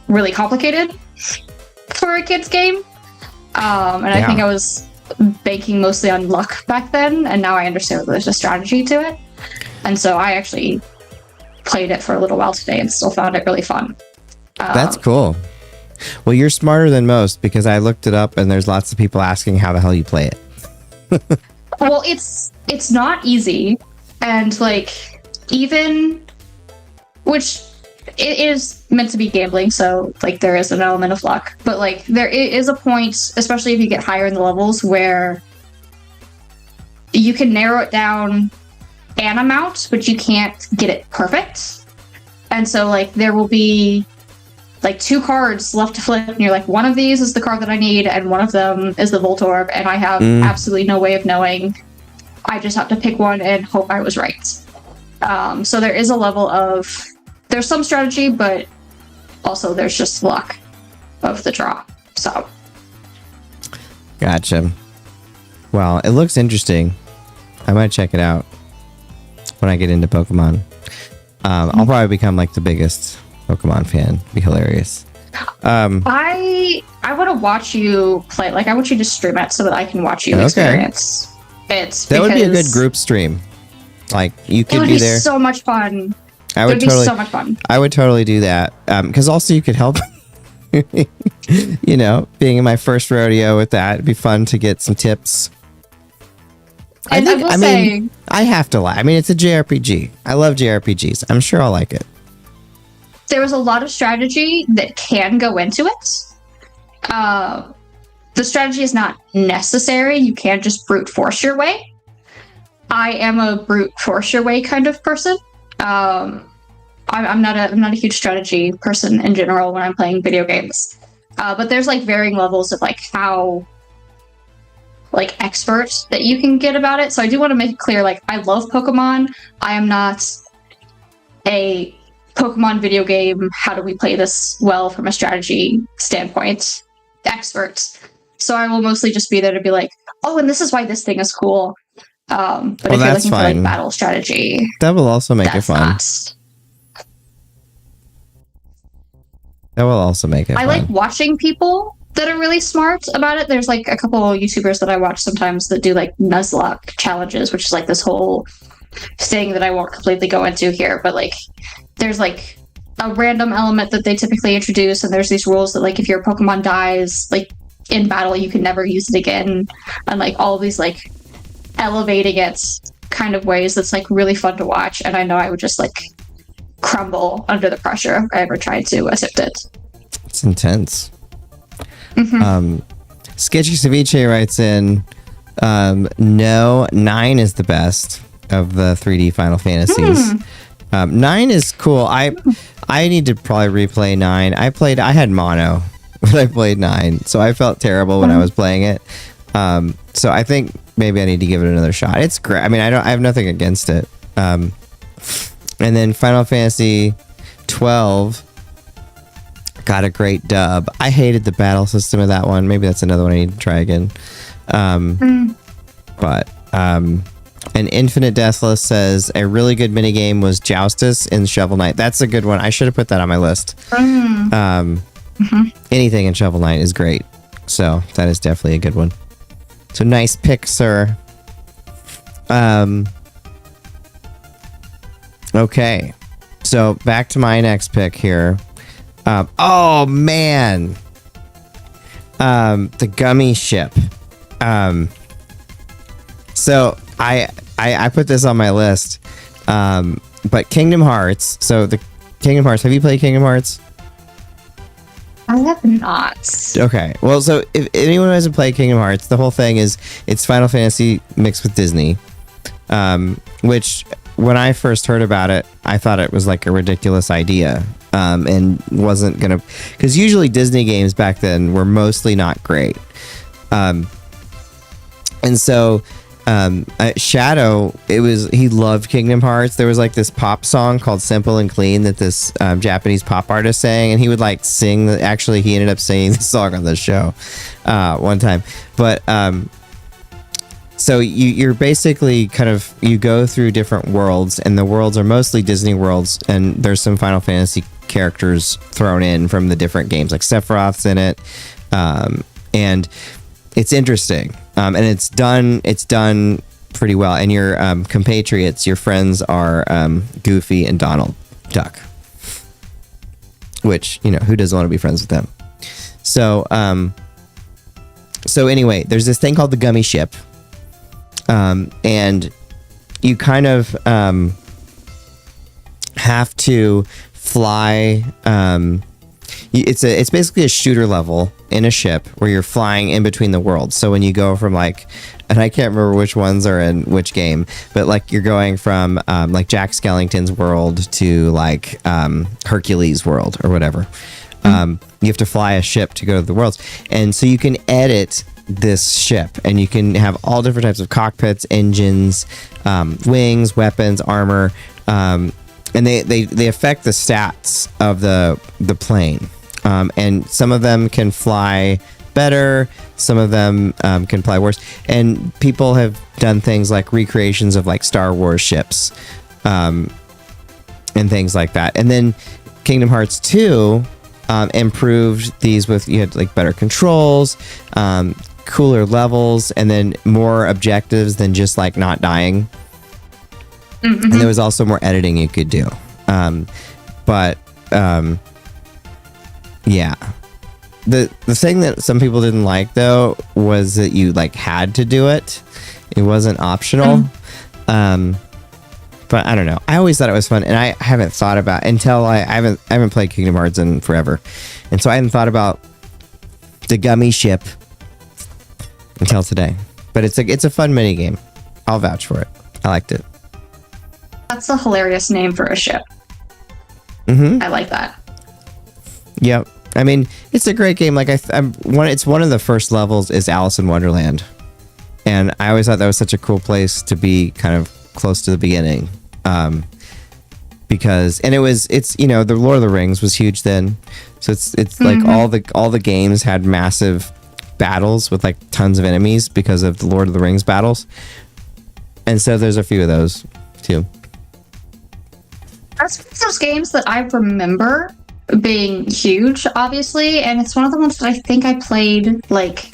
really complicated for a kid's game. And I think I was banking mostly on luck back then, and now I understand that there's a strategy to it. And so I actually played it for a little while today and still found it really fun. That's cool. Well, you're smarter than most, because I looked it up and there's lots of people asking how the hell you play it. Well, it's not easy, and like, even, which it is meant to be gambling, so like there is an element of luck, but like there is a point, especially if you get higher in the levels, where you can narrow it down an amount, but you can't get it perfect. And so like there will be like 2 cards left to flip, and you're like, one of these is the card that I need, and one of them is the Voltorb, and I have absolutely no way of knowing. I just have to pick one and hope I was right. So there is a level of, there's some strategy, but also there's just luck of the draw. So. Gotcha. Well, it looks interesting. I might check it out when I get into Pokemon. I'll probably become like the biggest Pokemon fan. Be hilarious. I want to watch you play. Like, I want you to stream it so that I can watch you experience it. That would be a good group stream. Like, you could it would be be there. so much fun. I would It would be so much fun. I would totally do that. Because also you could help. You know, being in my first rodeo with that, it'd be fun to get some tips. And I mean, I have to lie. I mean, it's a JRPG. I love JRPGs. I'm sure I'll like it. There was a lot of strategy that can go into it. The strategy is not necessary. You can't just brute force your way. I am a brute force your way kind of person. I'm not a huge strategy person in general when I'm playing video games. But there's like varying levels of like how like expert that you can get about it. So I do want to make it clear, like, I love Pokemon. I am not a Pokemon video game, how do we play this well from a strategy standpoint, expert. So I will mostly just be there to be like, oh, and this is why this thing is cool. But if you're looking for like battle strategy, that will also make it fun. That will also make it fun. I like watching people that are really smart about it. There's like a couple of YouTubers that I watch sometimes that do like Nuzlocke challenges, which is like this whole thing that I won't completely go into here, but like there's like a random element that they typically introduce, and there's these rules that like if your Pokemon dies like in battle, you can never use it again, and like all of these like elevating it kind of ways that's like really fun to watch. And I know I would just like crumble under the pressure if I ever tried to attempt it. It's intense. Sketchy Ceviche writes in, no, 9 is the best of the 3D Final Fantasies. 9 is cool. I need to probably replay 9. I had mono when I played 9, so I felt terrible when I was playing it. So I think maybe I need to give it another shot. It's great. I mean, I have nothing against it. And then Final Fantasy 12 got a great dub. I hated the battle system of that one. Maybe that's another one I need to try again. But and Infinite Deathless says a really good minigame was Joustus in Shovel Knight. That's a good one. I should have put that on my list. Anything in Shovel Knight is great. So that is definitely a good one. So nice pick, sir. Okay. So back to my next pick here. Oh man. The Gummi ship. So I put this on my list. But Kingdom Hearts. So the Kingdom Hearts. Have you played Kingdom Hearts? I have not. Okay. Well, so if anyone who hasn't played Kingdom Hearts, the whole thing is it's Final Fantasy mixed with Disney. Which when I first heard about it, I thought it was like a ridiculous idea. And wasn't gonna, because usually Disney games back then were mostly not great. And so Shadow, he loved Kingdom Hearts. There was like this pop song called Simple and Clean that this Japanese pop artist sang, and he would like sing actually he ended up singing the song on the show one time. But so you're basically kind of, you go through different worlds, and the worlds are mostly Disney worlds, and there's some Final Fantasy characters thrown in from the different games, like Sephiroth's in it, and it's interesting, and it's done pretty well. And your compatriots, your friends are Goofy and Donald Duck, which, you know, who doesn't want to be friends with them? So anyway, there's this thing called the Gummi ship. And you kind of have to fly. It's basically a shooter level in a ship where you're flying in between the worlds. So when you go from like, and I can't remember which ones are in which game, but like you're going from like Jack Skellington's world to like Hercules' world or whatever. You have to fly a ship to go to the worlds, and so you can edit this ship, and you can have all different types of cockpits, engines, wings, weapons, armor, and they affect the stats of the plane, and some of them can fly better, some of them can fly worse, and people have done things like recreations of like Star Wars ships, and things like that. And then Kingdom Hearts 2 improved these with, you had like better controls, cooler levels, and then more objectives than just like not dying. Mm-hmm. And there was also more editing you could do. Yeah. The thing that some people didn't like though was that you like had to do it. It wasn't optional. But I don't know. I always thought it was fun, and I haven't thought about until I haven't played Kingdom Hearts in forever, and so I hadn't thought about the Gummi ship until today. But it's a fun mini game. I'll vouch for it. I liked it. That's a hilarious name for a ship. Mm-hmm. I like that. Yep. I mean, it's a great game. Like it's one of the first levels is Alice in Wonderland, and I always thought that was such a cool place to be, kind of close to the beginning. Because it's the Lord of the Rings was huge then, so it's like all the games had massive battles with like tons of enemies because of the Lord of the Rings battles, and so there's a few of those too. That's one of those games that I remember being huge, obviously, and it's one of the ones that I think I played like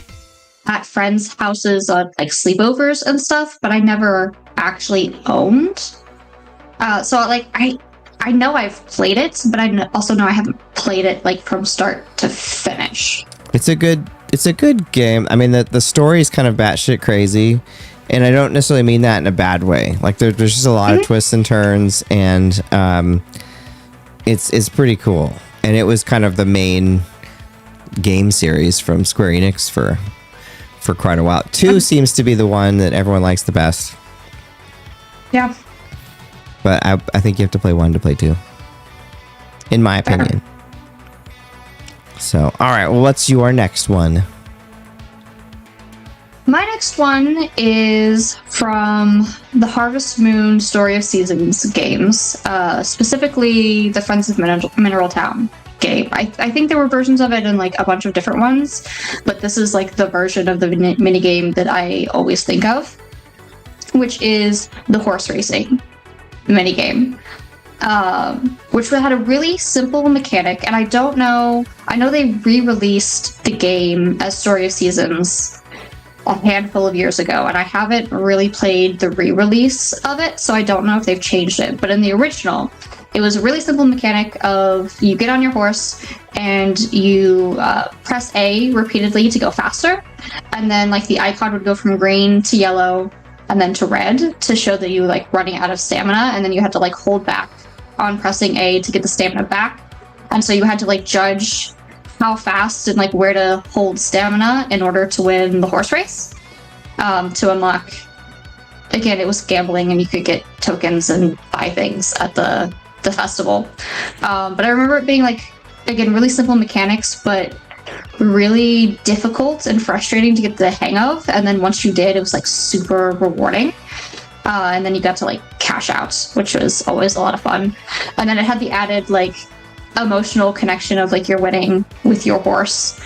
at friends' houses on like sleepovers and stuff, but I never actually owned. So like I know I've played it, but I also know I haven't played it like from start to finish. It's a good game. I mean, the story is kind of batshit crazy, and I don't necessarily mean that in a bad way. Like there's just a lot of twists and turns, and it's pretty cool. And it was kind of the main game series from Square Enix for quite a while. 2 seems to be the one that everyone likes the best. Yeah. But I think you have to play 1 to play 2. In my opinion. So, all right. Well, what's your next one? My next one is from the Harvest Moon Story of Seasons games, specifically the Friends of Mineral Town game. I think there were versions of it in like a bunch of different ones, but this is like the version of the minigame that I always think of, which is the horse racing minigame, which had a really simple mechanic. And I know they re-released the game as Story of Seasons a handful of years ago, and I haven't really played the re-release of it, so I don't know if they've changed it. But in the original, it was a really simple mechanic of you get on your horse and you press A repeatedly to go faster, and then like the icon would go from green to yellow and then to red to show that you like running out of stamina, and then you had to like hold back on pressing A to get the stamina back. And so you had to like judge how fast and like where to hold stamina in order to win the horse race, to unlock. Again, it was gambling, and you could get tokens and buy things at the festival. But I remember it being like, again, really simple mechanics, but really difficult and frustrating to get the hang of. And then once you did, it was like super rewarding. And then you got to like cash out, which was always a lot of fun. And then it had the added like emotional connection of like you're winning with your horse,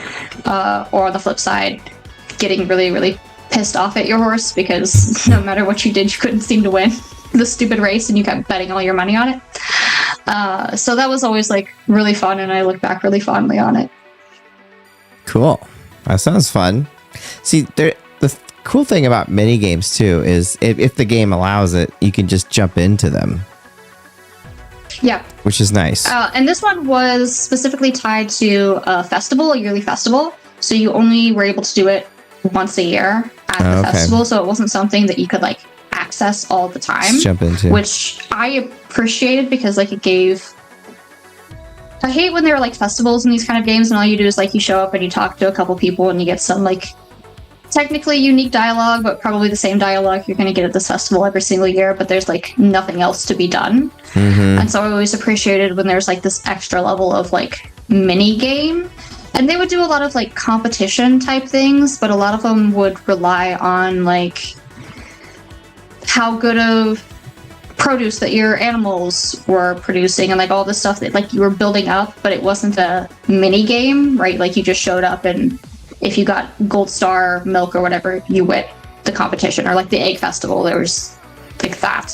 or on the flip side, getting really, really pissed off at your horse because no matter what you did, you couldn't seem to win the stupid race, and you kept betting all your money on it. So that was always like really fun, and I look back really fondly on it. Cool. That sounds fun. See, the cool thing about mini games too is if the game allows it, you can just jump into them. Yeah. Which is nice. And this one was specifically tied to a festival, a yearly festival. So you only were able to do it once a year at the festival. So it wasn't something that you could like access all the time. Just jump into. Which I appreciated because like it gave... I hate when there are like festivals and these kind of games and all you do is like you show up and you talk to a couple people and you get some like technically unique dialogue, but probably the same dialogue you're going to get at this festival every single year, but there's like nothing else to be done. Mm-hmm. And so I always appreciated when there's like this extra level of like mini game. And they would do a lot of like competition type things, but a lot of them would rely on like how good of produce that your animals were producing and like all the stuff that like you were building up, but it wasn't a mini game, right? Like you just showed up and if you got gold star milk or whatever, you win the competition, or like the egg festival, there was like that.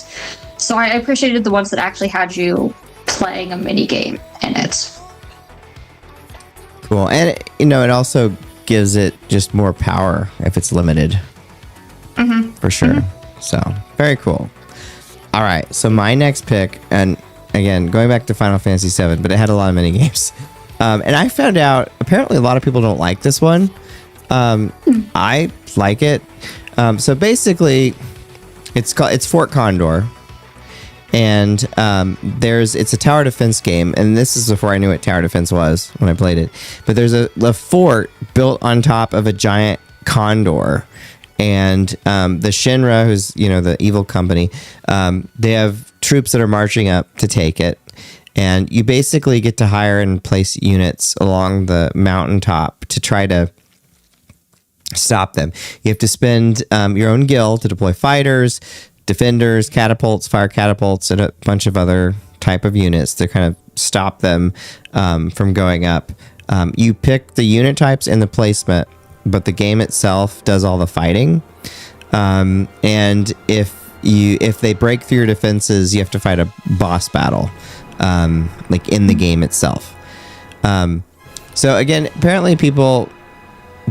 So I appreciated the ones that actually had you playing a mini game in it. Cool. And, it also gives it just more power if it's limited. For sure. So, very cool. All right. So, my next pick, and again, going back to Final Fantasy VII, but it had a lot of mini games. And I found out, apparently a lot of people don't like this one. I like it. So, basically, it's Fort Condor. And it's a tower defense game, and this is before I knew what tower defense was when I played it. But there's a fort built on top of a giant condor, and the Shinra, who's the evil company, they have troops that are marching up to take it, and you basically get to hire and place units along the mountaintop to try to stop them. You have to spend your own gil to deploy fighters, defenders, catapults, fire catapults, and a bunch of other type of units to kind of stop them from going up. You pick the unit types and the placement, but the game itself does all the fighting. And if they break through your defenses, you have to fight a boss battle, like in the game itself. So again, apparently people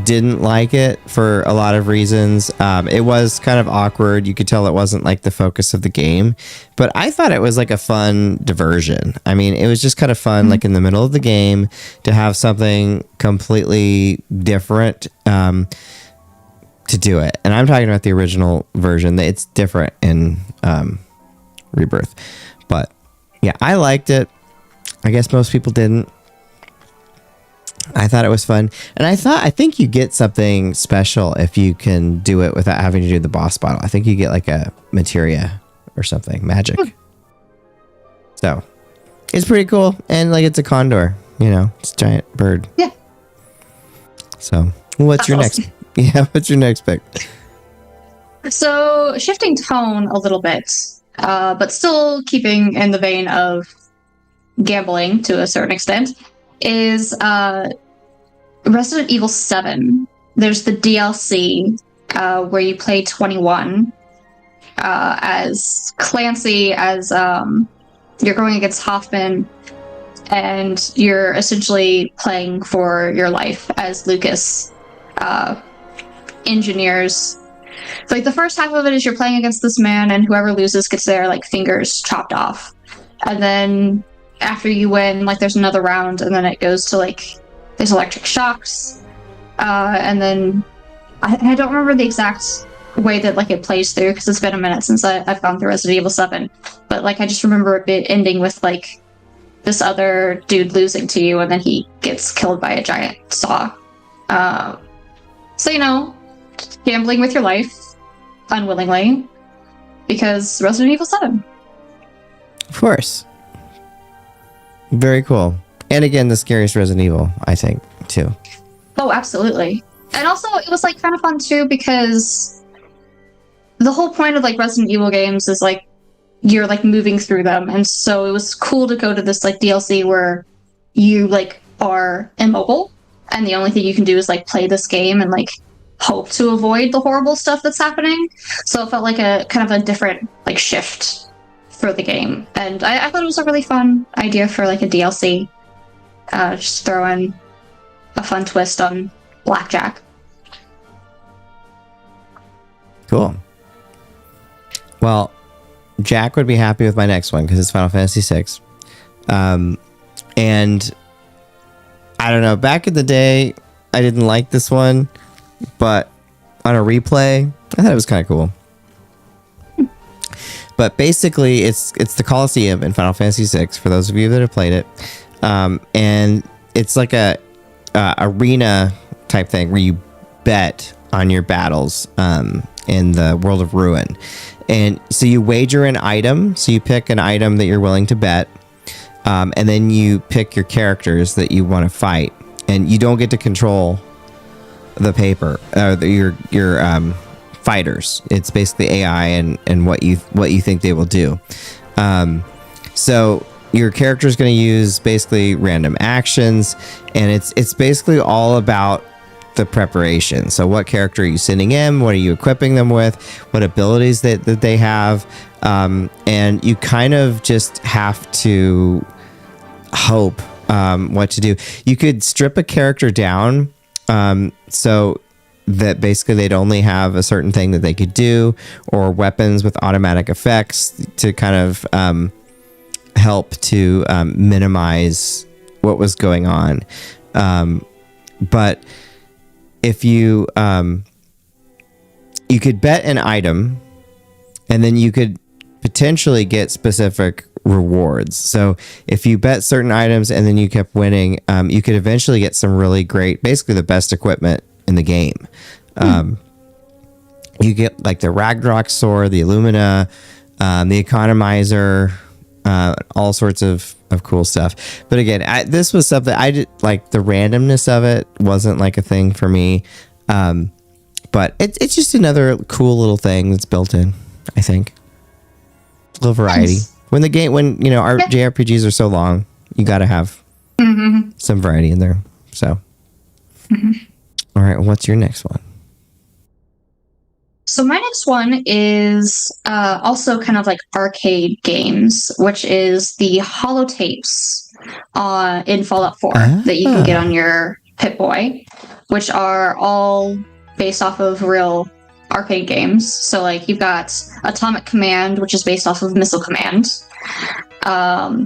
didn't like it for a lot of reasons. It was kind of awkward. You could tell it wasn't like the focus of the game, but I thought it was like a fun diversion. I mean, it was just kind of fun, like in the middle of the game, to have something completely different to do it. And I'm talking about the original version. It's different in Rebirth, but yeah, I liked it. I guess most people didn't. I thought it was fun, and I think you get something special if you can do it without having to do the boss battle. I think you get like a materia or something, magic. So it's pretty cool, and like it's a condor, it's a giant bird. Yeah. So what's your next? Yeah, what's your next pick? So shifting tone a little bit, but still keeping in the vein of gambling to a certain extent, is Resident Evil 7. There's the DLC where you play 21 as Clancy, as you're going against Hoffman, and you're essentially playing for your life as Lucas engineers. Like the first half of it is you're playing against this man, and whoever loses gets their fingers chopped off, and then after you win, there's another round, and then it goes to there's electric shocks, and then I don't remember the exact way that it plays through because it's been a minute since I've gone through Resident Evil 7. But I just remember it ending with this other dude losing to you, and then he gets killed by a giant saw. So gambling with your life unwillingly because Resident Evil 7. Of course. Very cool. And again, the scariest Resident Evil, I think, too. Oh, absolutely. And also, it was kind of fun too because the whole point of Resident Evil games is you're moving through them, and so it was cool to go to this DLC where you are immobile, and the only thing you can do is play this game and hope to avoid the horrible stuff that's happening. So it felt like a kind of a different shift for the game, and I thought it was a really fun idea for a DLC. Just throw in a fun twist on Blackjack. Cool. Well, Jack would be happy with my next one because it's Final Fantasy VI. And I don't know, back in the day, I didn't like this one, but on a replay, I thought it was kind of cool. But basically, it's the Colosseum in Final Fantasy VI, for those of you that have played it. And it's like a arena type thing where you bet on your battles in the world of Ruin. And so you wager an item. So you pick an item that you're willing to bet. And then you pick your characters that you want to fight. And you don't get to control the paper, your fighters. It's basically AI and what you think they will do. So your character is going to use basically random actions, and it's basically all about the preparation. So what character are you sending in? What are you equipping them with? What abilities that they have? And you kind of just have to hope what to do. You could strip a character down so that basically they'd only have a certain thing that they could do, or weapons with automatic effects to kind of help to minimize what was going on. But if you could bet an item, and then you could potentially get specific rewards. So if you bet certain items and then you kept winning, you could eventually get some really great, basically the best equipment in the game. You get like the Ragnarok sword, the Illumina, the Economizer, all sorts of cool stuff. But again, this was something I did, like the randomness of it wasn't like a thing for me. But it's just another cool little thing that's built in, I think. A little variety. Nice. When our JRPGs are so long, you got to have some variety in there. So, all right, what's your next one? So my next one is also kind of like arcade games, which is the Holotapes in Fallout 4 that you can get on your Pip-Boy, which are all based off of real arcade games. So like you've got Atomic Command, which is based off of Missile Command.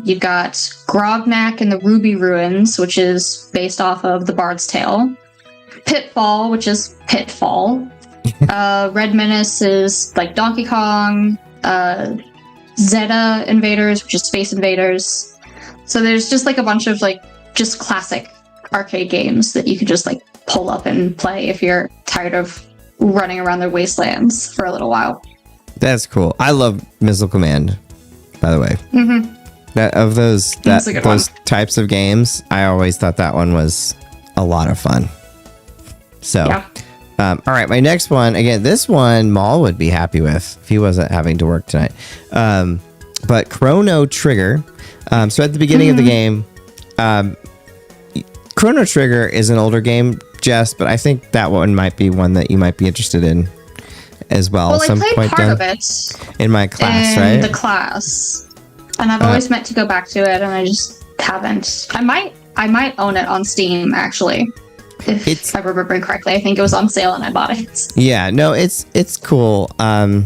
You've got Grognak and the Ruby Ruins, which is based off of the Bard's Tale. Pitfall, which is Pitfall. Red Menace is like Donkey Kong. Zeta Invaders, which is Space Invaders. So there's just like a bunch of like just classic arcade games that you could just like pull up and play if you're tired of running around the wastelands for a little while. That's cool. I love Missile Command, by the way. Those types of games, I always thought that one was a lot of fun. So, yeah. All right, my next one. Again, this one Maul would be happy with if he wasn't having to work tonight. But Chrono Trigger. So at the beginning of the game, Chrono Trigger is an older game, Jess, but I think that one might be one that you might be interested in as well. Well, I played part of it in my class, right? In the class, and I've always meant to go back to it, and I just haven't. I might own it on Steam actually, if I remember correctly. I think it was on sale, and I bought it. Yeah, no, it's cool. I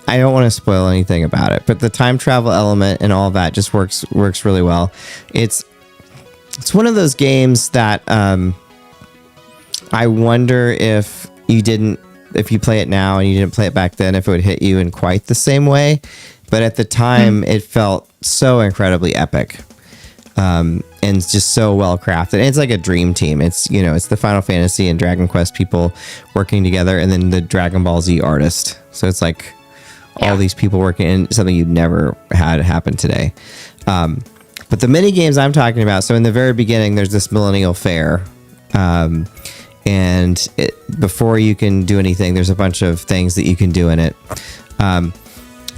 don't want to spoil anything about it, but the time travel element and all that just works really well. It's one of those games that I wonder if you play it now and you didn't play it back then, if it would hit you in quite the same way. But at the time, it felt so incredibly epic, and just so well crafted. And it's like a dream team. It's the Final Fantasy and Dragon Quest people working together, and then the Dragon Ball Z artist. So it's like all these people working in something you'd never had happen today. But the mini games I'm talking about, so in the very beginning, there's this Millennial Fair. And before you can do anything, there's a bunch of things that you can do in it.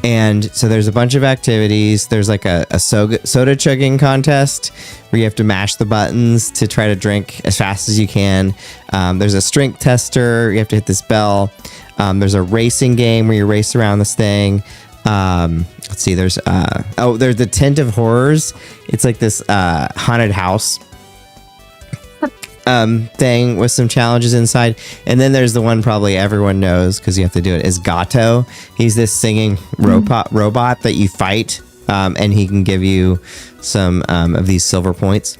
And so there's a bunch of activities. There's like a soda chugging contest where you have to mash the buttons to try to drink as fast as you can. There's a strength tester. You have to hit this bell. There's a racing game where you race around this thing. Let's see, there's the Tent of Horrors. It's like this haunted house thing with some challenges inside. And then there's the one probably everyone knows because you have to do it, is Gato. He's this singing robot that you fight, and he can give you some of these silver points.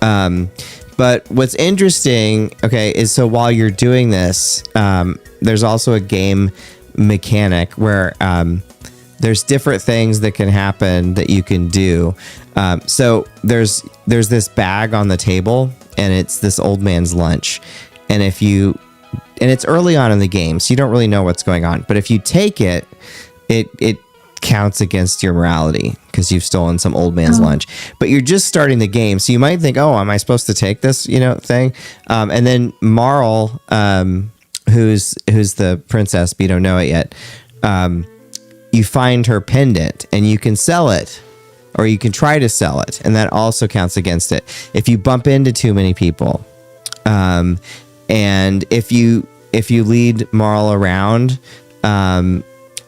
But what's interesting, is so while you're doing this, there's also a game mechanic where there's different things that can happen that you can do. So there's this bag on the table, and it's this old man's lunch. And it's early on in the game, so you don't really know what's going on. But if you take it, it counts against your morality because you've stolen some old man's lunch. But you're just starting the game, so you might think, "Oh, am I supposed to take this?" Thing. And then Marl, who's the princess, but you don't know it yet. You find her pendant, and you can sell it, or you can try to sell it, and that also counts against it if you bump into too many people. And if you lead Marl around,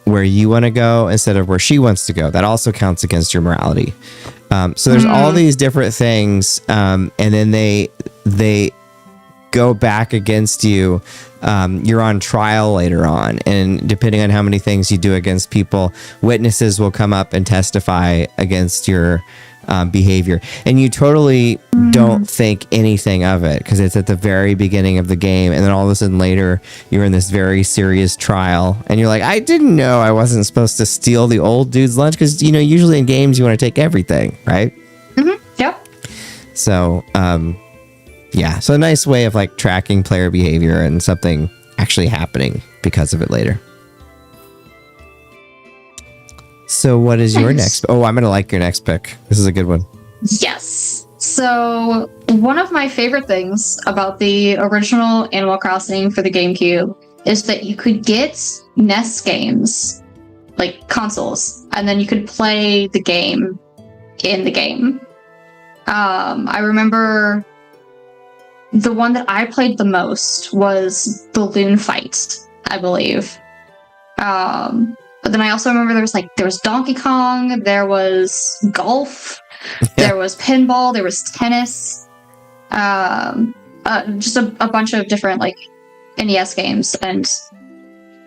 where you want to go instead of where she wants to go. That also counts against your morality. So there's all these different things, and then they go back against you. You're on trial later on, and depending on how many things you do against people, witnesses will come up and testify against your behavior, and you totally don't think anything of it because it's at the very beginning of the game, and then all of a sudden later you're in this very serious trial, and you're like, I didn't know I wasn't supposed to steal the old dude's lunch, because usually in games you want to take everything, right? Yep. So yeah, so a nice way of like tracking player behavior and something actually happening because of it later. So what is your next? Oh, I'm going to like your next pick. This is a good one. Yes. So one of my favorite things about the original Animal Crossing for the GameCube is that you could get NES games, like consoles, and then you could play the game in the game. I remember the one that I played the most was Balloon Fight, I believe. But then I also remember there was Donkey Kong, there was golf, there was pinball, there was tennis, just a bunch of different like NES games, and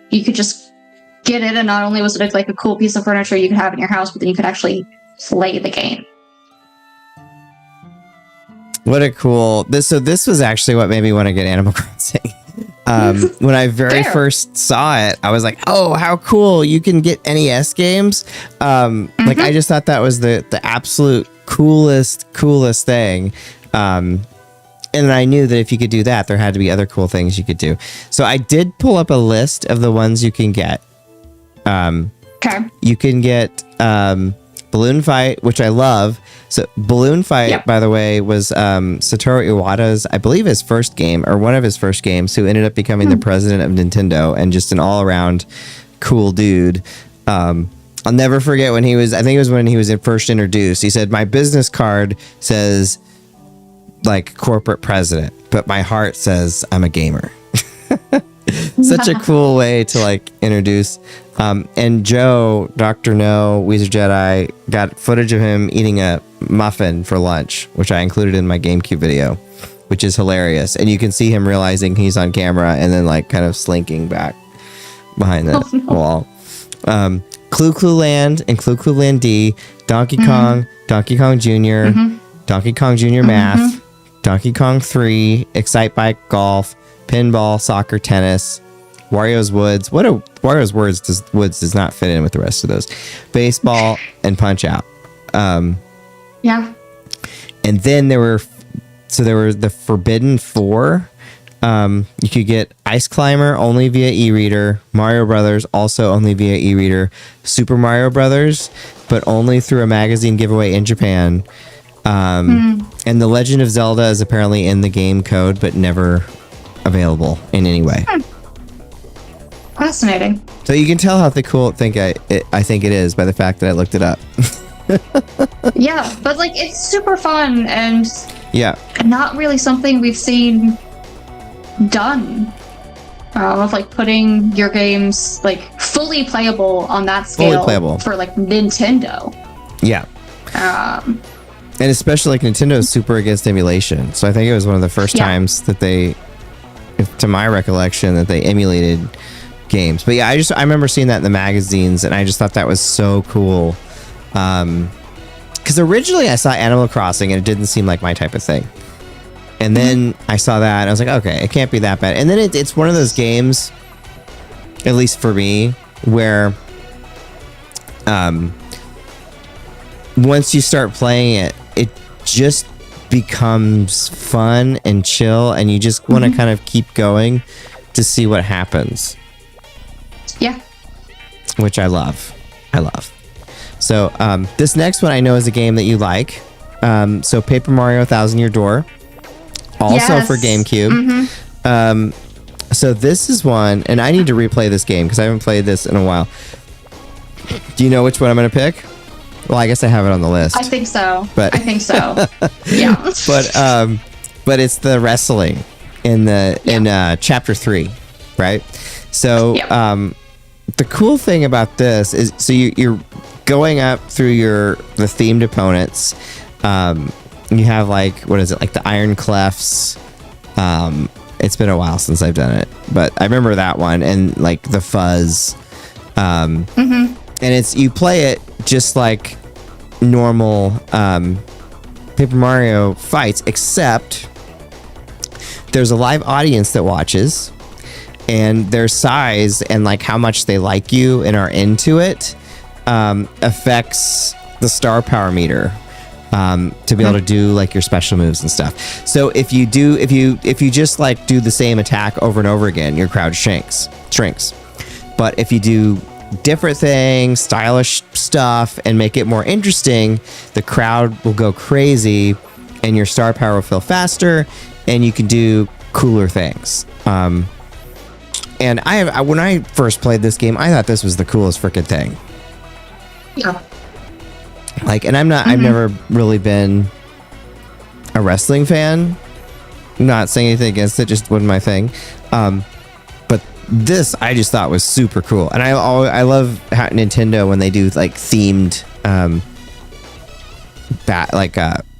you could just get it, and not only was it like a cool piece of furniture you could have in your house, but then you could actually play the game. What a cool... This was actually what made me want to get Animal Crossing. When I very first saw it, I was like, oh, how cool. You can get NES games. Like, I just thought that was the absolute coolest thing. And then I knew that if you could do that, there had to be other cool things you could do. So I did pull up a list of the ones you can get. Okay. You can get Balloon Fight, which I love. So Balloon Fight, by the way, was Satoru Iwata's, I believe, his first game, or one of his first games, who ended up becoming the president of Nintendo and just an all-around cool dude. I'll never forget when I think it was when he was first introduced, he said, my business card says, like, corporate president, but my heart says I'm a gamer. Such a cool way to, like, introduce. And Joe, Dr. No, Wizard Jedi, got footage of him eating a muffin for lunch, which I included in my GameCube video, which is hilarious. And you can see him realizing he's on camera and then, like, kind of slinking back behind the wall. Clue Clue Land and Clue Clue Land D, Donkey Kong, Donkey Kong Jr., Donkey Kong Jr. Math, Donkey Kong 3, Excite Bike Golf, Pinball, Soccer, Tennis, Wario's Woods. Wario's Woods does not fit in with the rest of those. Baseball and Punch Out. Yeah. And then there were the Forbidden 4. You could get Ice Climber only via e-reader, Mario Brothers also only via e-reader, Super Mario Brothers, but only through a magazine giveaway in Japan. And The Legend of Zelda is apparently in the game code, but never available in any way. Fascinating. So you can tell how cool I think it is by the fact that I looked it up. Yeah, but like it's super fun and not really something we've seen done. Of like putting your games like fully playable on that scale for like Nintendo. Yeah. And especially like Nintendo is super against emulation. So I think it was one of the first times that they, to my recollection, that they emulated games. But yeah, I remember seeing that in the magazines and I just thought that was so cool. Because originally I saw Animal Crossing and it didn't seem like my type of thing. And then I saw that and I was like, okay, it can't be that bad. And then it's one of those games, at least for me, where once you start playing it, it just becomes fun and chill and you just want to kind of keep going to see what happens. Yeah. Which I love. So this next one I know is a game that you like. So Paper Mario 1000-Year Door. Also for GameCube. So this is one, and I need to replay this game because I haven't played this in a while. Do you know which one I'm going to pick? Well, I guess I have it on the list. I think so. But I think so. Yeah. But it's the wrestling in chapter 3, right? So the cool thing about this is, so you're going up through the themed opponents. You have like, what is it, like the Iron Clefs. It's been a while since I've done it, but I remember that one, and like the Fuzz. And you play it just like normal Paper Mario fights, except there's a live audience that watches, and their size and like how much they like you and are into it affects the star power meter to be able to do like your special moves and stuff. So if you just like do the same attack over and over again, your crowd shrinks. But if you do different things, stylish stuff, and make it more interesting, the crowd will go crazy and your star power will feel faster and you can do cooler things. And when I first played this game, I thought this was the coolest freaking thing. Yeah. Like, and I've never really been a wrestling fan. Not saying anything against it, just wasn't my thing. But this I just thought was super cool. And I love how Nintendo, when they do like themed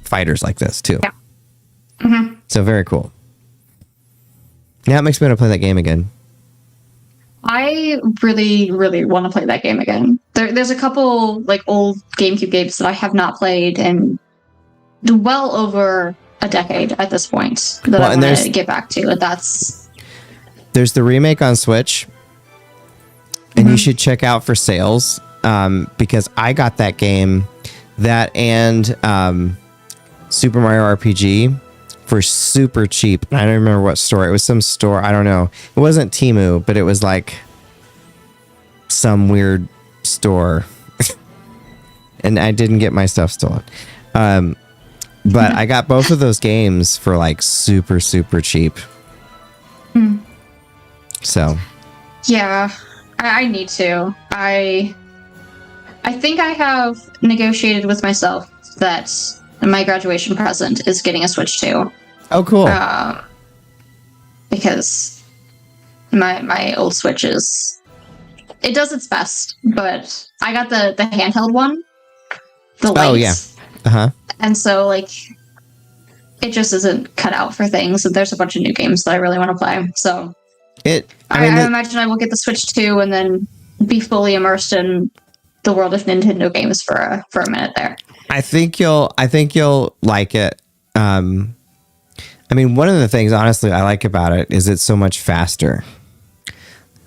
fighters like this too. Yeah. So very cool. Now it makes me want to play that game again. I really, really want to play that game again. There's a couple like old GameCube games that I have not played in well over a decade at this point that I want to get back to. And there's the remake on Switch, and you should check out for sales because I got that game, that and Super Mario RPG for super cheap. I don't remember what store. It was some store. I don't know. It wasn't Temu, but it was like some weird store. And I didn't get my stuff stolen. But I got both of those games for like super, super cheap. So. Yeah, I need to. I think I have negotiated with myself that my graduation present is getting a Switch 2. Oh, cool. Because my old Switch it does its best, but I got the handheld one. The lights. Oh, yeah. Uh-huh. And so, like, it just isn't cut out for things, and there's a bunch of new games that I really want to play. So I imagine I will get the Switch 2 and then be fully immersed in the world of Nintendo games for a minute there. I think you'll like it. I mean, one of the things, honestly, I like about it is it's so much faster.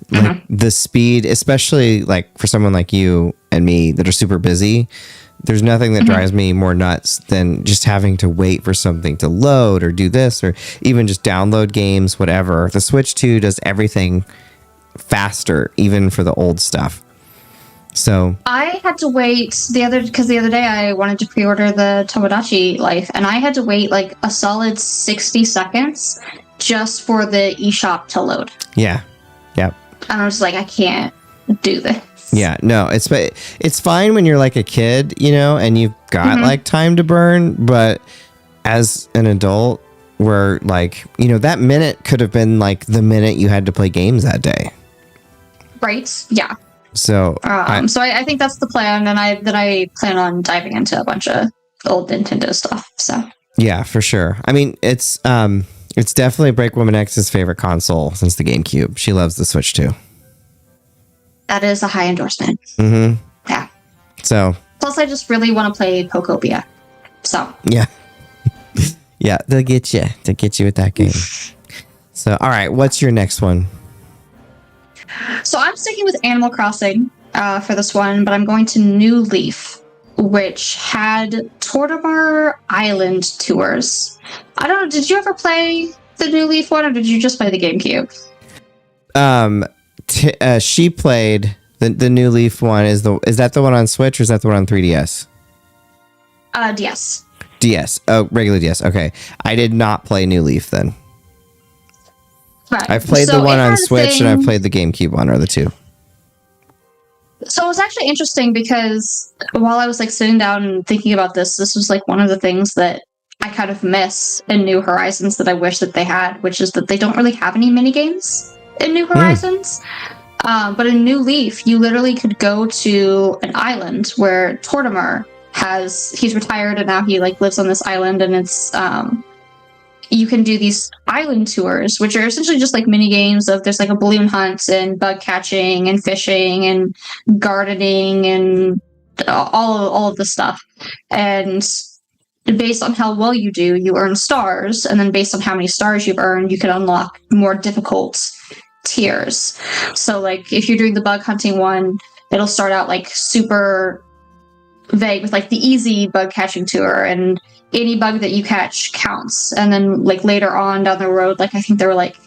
Like the speed, especially like for someone like you and me that are super busy, there's nothing that drives me more nuts than just having to wait for something to load or do this, or even just download games, whatever. The Switch 2 does everything faster, even for the old stuff. So I had to wait the other day I wanted to pre-order the Tomodachi Life, and I had to wait like a solid 60 seconds just for the eShop to load. Yeah. Yep. And I was like, I can't do this. Yeah, no, it's fine when you're like a kid, you know, and you've got like time to burn, but as an adult, where like, you know, that minute could have been like the minute you had to play games that day. Right. Yeah. So, I think that's the plan, and I plan on diving into a bunch of old Nintendo stuff. So yeah, for sure. I mean, it's definitely BreakmanX's favorite console since the GameCube. She loves the Switch too. That is a high endorsement. Yeah. So plus, I just really want to play Pokopia. So yeah, yeah, they'll get you with that game. So all right, what's your next one? So I'm sticking with Animal Crossing for this one, but I'm going to New Leaf, which had Tortimer Island tours. I don't know, did you ever play the New Leaf one, or did you just play the GameCube? She played the New Leaf one. Is that the one on Switch, or is that the one on 3DS? DS. DS. Oh, regular DS. Okay. I did not play New Leaf then. Right. I've played the one on Switch and I've played the GameCube one, or the two. So it was actually interesting because while I was like sitting down and thinking about this was like one of the things that I kind of miss in New Horizons that I wish that they had, which is that they don't really have any mini games in New Horizons. But in New Leaf, you literally could go to an island where Tortimer he's retired and now he like lives on this island, and it's you can do these island tours, which are essentially just like mini games of there's like a balloon hunt and bug catching and fishing and gardening and all of the stuff. And based on how well you do, you earn stars, and then based on how many stars you've earned, you can unlock more difficult tiers. So like if you're doing the bug hunting one, it'll start out like super vague with like the easy bug catching tour, and any bug that you catch counts. And then like later on down the road, like I think they were like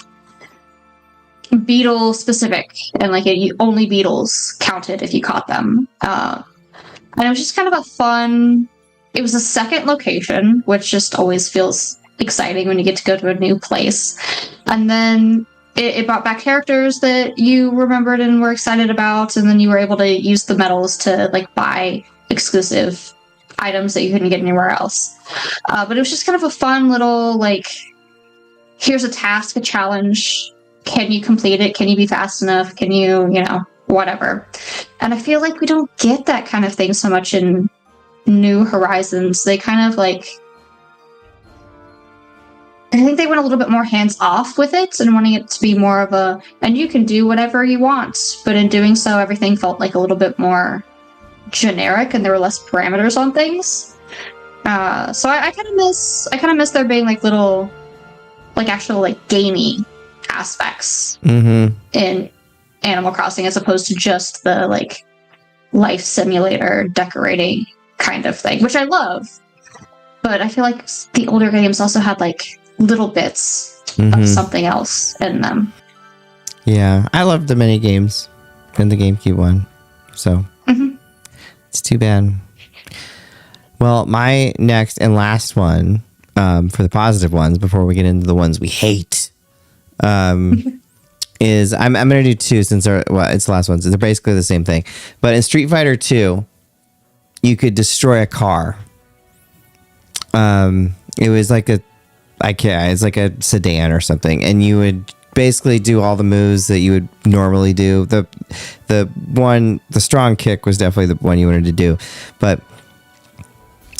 beetle specific, and like only beetles counted if you caught them. And it was just kind of a fun. It was a second location, which just always feels exciting when you get to go to a new place. And then it brought back characters that you remembered and were excited about, and then you were able to use the medals to like buy exclusive items that you couldn't get anywhere else. But it was just kind of a fun little, like, here's a task, a challenge. Can you complete it? Can you be fast enough? Can you, whatever. And I feel like we don't get that kind of thing so much in New Horizons. They kind of like, I think they went a little bit more hands off with it and wanting it to be more of a, and you can do whatever you want. But in doing so, everything felt like a little bit more generic and there were less parameters on things. So I kind of miss there being like little, like actual like gamey aspects in Animal Crossing as opposed to just the like life simulator decorating kind of thing, which I love. But I feel like the older games also had like little bits of something else in them. Yeah, I loved the mini games in the GameCube one. So it's too bad. Well, my next and last one for the positive ones before we get into the ones we hate is I'm going to do two since it's the last ones. They're basically the same thing. But in Street Fighter 2, you could destroy a car. It was like it's like a sedan or something, and you would basically do all the moves that you would normally do. The strong kick was definitely the one you wanted to do, but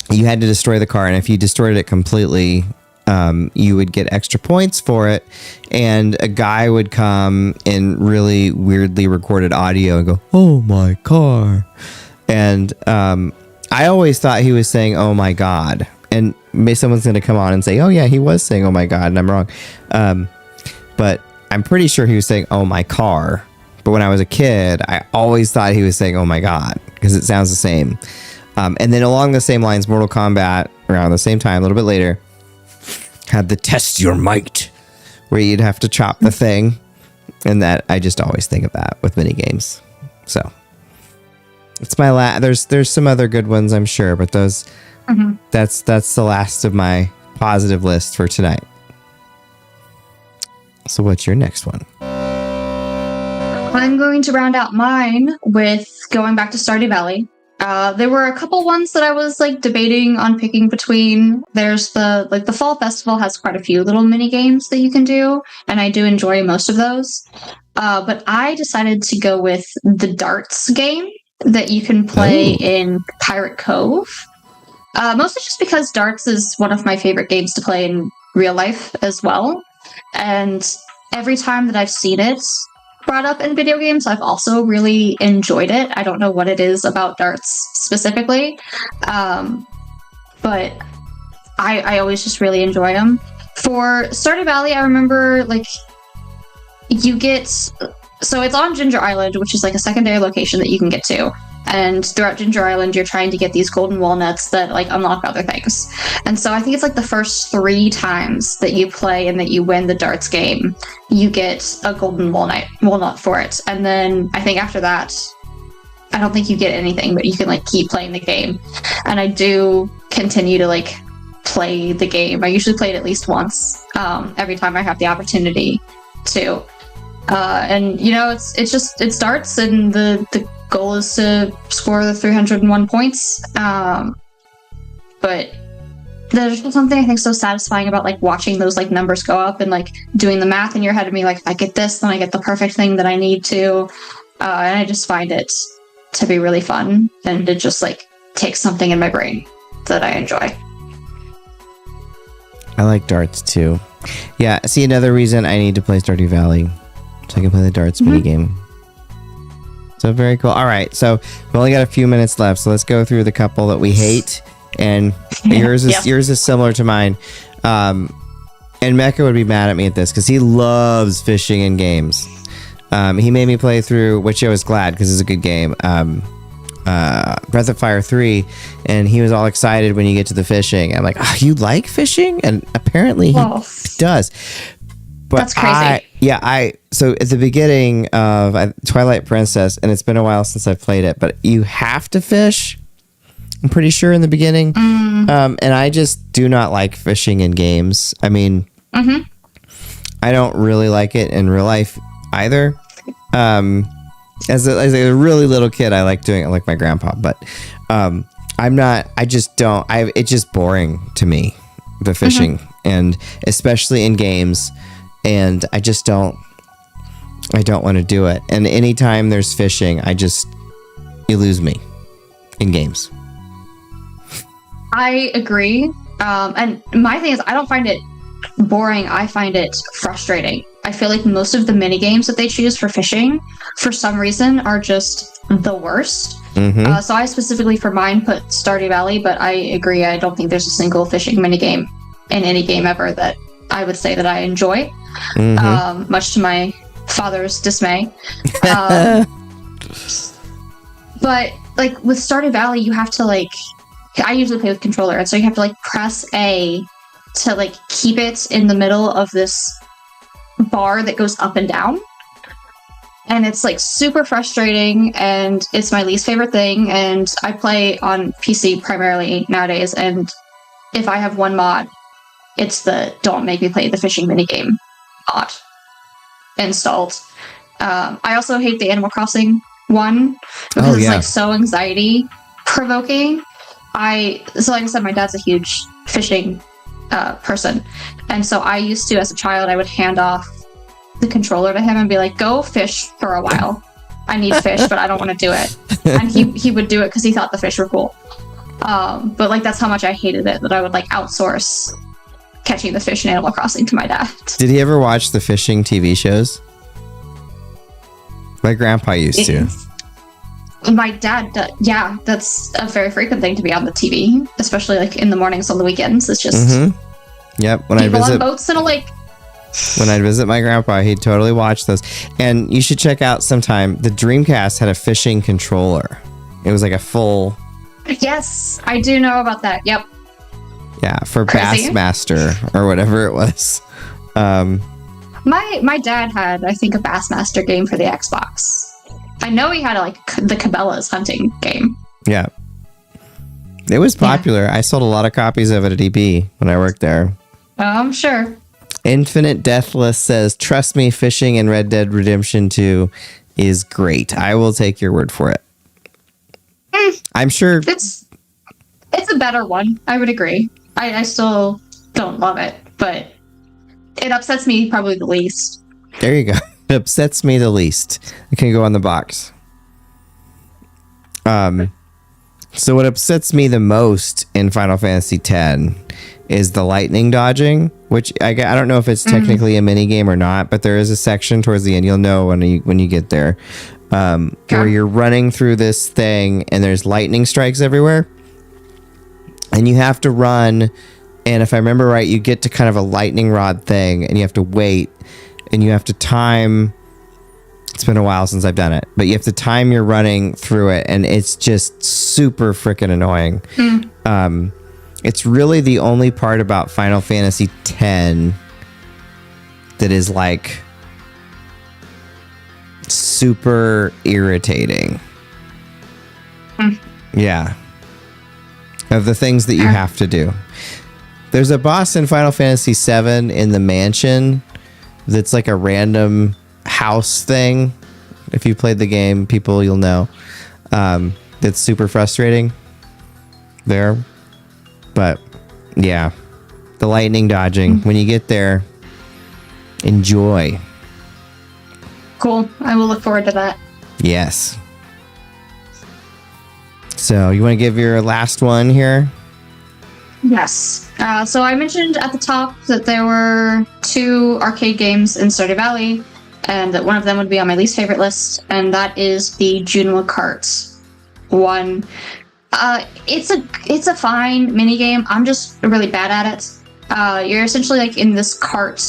you had to destroy the car, and if you destroyed it completely, you would get extra points for it, and a guy would come in really weirdly recorded audio and go, "Oh my car," and I always thought he was saying, "Oh my God." And maybe someone's going to come on and say, "Oh yeah, he was saying, 'Oh my God,' and I'm wrong." But I'm pretty sure he was saying, "Oh my car." But when I was a kid, I always thought he was saying, "Oh my God," because it sounds the same. And then along the same lines, Mortal Kombat, around the same time, a little bit later, had the test your might, where you'd have to chop the thing. And that, I just always think of that with mini games. So it's my there's some other good ones, I'm sure, but those... That's the last of my positive list for tonight. So what's your next one? I'm going to round out mine with going back to Stardew Valley. There were a couple ones that I was like debating on picking between. There's the Fall Festival has quite a few little mini games that you can do, and I do enjoy most of those. But I decided to go with the darts game that you can play in Pirate Cove. Mostly just because darts is one of my favorite games to play in real life as well. And every time that I've seen it brought up in video games, I've also really enjoyed it. I don't know what it is about darts specifically, but I always just really enjoy them. For Stardew Valley, I remember like so it's on Ginger Island, which is like a secondary location that you can get to. And throughout Ginger Island, you're trying to get these golden walnuts that like unlock other things. And so I think it's like the first 3 times that you play and that you win the darts game, you get a golden walnut for it. And then I think after that, I don't think you get anything, but you can like keep playing the game. And I do continue to like play the game. I usually play it at least once every time I have the opportunity to. And it's darts, and the goal is to score the 301 points. But there's just something I think so satisfying about like watching those like numbers go up and like doing the math in your head of me like, if I get this, then I get the perfect thing that I need to. And I just find it to be really fun, and it just like takes something in my brain that I enjoy. I like darts too. Yeah, see, another reason I need to play Stardew Valley, so I can play the darts minigame. So very cool. All right, so we've only got a few minutes left, so let's go through the couple that we hate. And yours is similar to mine. And Mecha would be mad at me at this because he loves fishing in games. He made me play through, which I was glad because it's a good game. Breath of Fire 3, and he was all excited when you get to the fishing. I'm like, oh, you like fishing? And apparently he does. But that's crazy. So at the beginning of Twilight Princess, and it's been a while since I've played it, but you have to fish, I'm pretty sure, in the beginning. And I just do not like fishing in games. I mean, I don't really like it in real life either. As a really little kid, I like doing it like my grandpa, but it's just boring to me, the fishing, and especially in games, and I don't want to do it. And anytime there's fishing, you lose me in games. I agree. And my thing is, I don't find it boring. I find it frustrating. I feel like most of the mini games that they choose for fishing, for some reason, are just the worst. So I specifically for mine put Stardew Valley, but I agree. I don't think there's a single fishing mini game in any game ever that I would say that I enjoy, much to my father's dismay. But like with Stardew Valley, you have to like, I usually play with controller, and so you have to like press A to like keep it in the middle of this bar that goes up and down. And it's like super frustrating, and it's my least favorite thing. And I play on PC primarily nowadays, and if I have one mod, it's the don't make me play the fishing minigame mod installed. I also hate the Animal Crossing one because it's like so anxiety provoking. So like I said, my dad's a huge fishing person, and so I used to, as a child, I would hand off the controller to him and be like, go fish for a while. I need fish, but I don't want to do it. And he would do it because he thought the fish were cool. But like that's how much I hated it, that I would like outsource catching the fish in Animal Crossing to my dad. Did he ever watch the fishing TV shows? My grandpa used to. My dad, that's a very frequent thing to be on the TV, especially like in the mornings on the weekends. It's just Yep. When people on boats in a lake. When I'd visit my grandpa, he'd totally watch those. And you should check out sometime. The Dreamcast had a fishing controller. It was like a full. Yes, I do know about that. Yep. Yeah, for Bassmaster or whatever it was. My dad had, I think, a Bassmaster game for the Xbox. I know he had like the Cabela's hunting game. Yeah. It was popular. Yeah. I sold a lot of copies of it at EB when I worked there. I'm sure. Infinite Deathless says, trust me, fishing in Red Dead Redemption 2 is great. I will take your word for it. I'm sure. It's a better one. I would agree. I still don't love it, but it upsets me probably the least. There you go. It upsets me the least. It can go on the box. So what upsets me the most in Final Fantasy X is the lightning dodging, which I don't know if it's technically a mini game or not, but there is a section towards the end. You'll know when you get there, where you're running through this thing and there's lightning strikes everywhere, and you have to run. And if I remember right, you get to kind of a lightning rod thing, and you have to wait, and you have to time. It's been a while since I've done it, but you have to time your running through it, and it's just super freaking annoying. It's really the only part about Final Fantasy X that is like super irritating. Yeah. Of the things that you have to do. There's a boss in Final Fantasy VII in the mansion that's like a random house thing. If you played the game, people, you'll know. That's super frustrating there. But Yeah. The lightning dodging. When you get there, enjoy. Cool. I will look forward to that. Yes. So, you want to give your last one here? Yes. So I mentioned at the top that there were 2 arcade games in Stardew Valley, and that one of them would be on my least favorite list, and that is the Junimo Kart 1. It's a fine mini game. I'm just really bad at it. You're essentially like in this cart,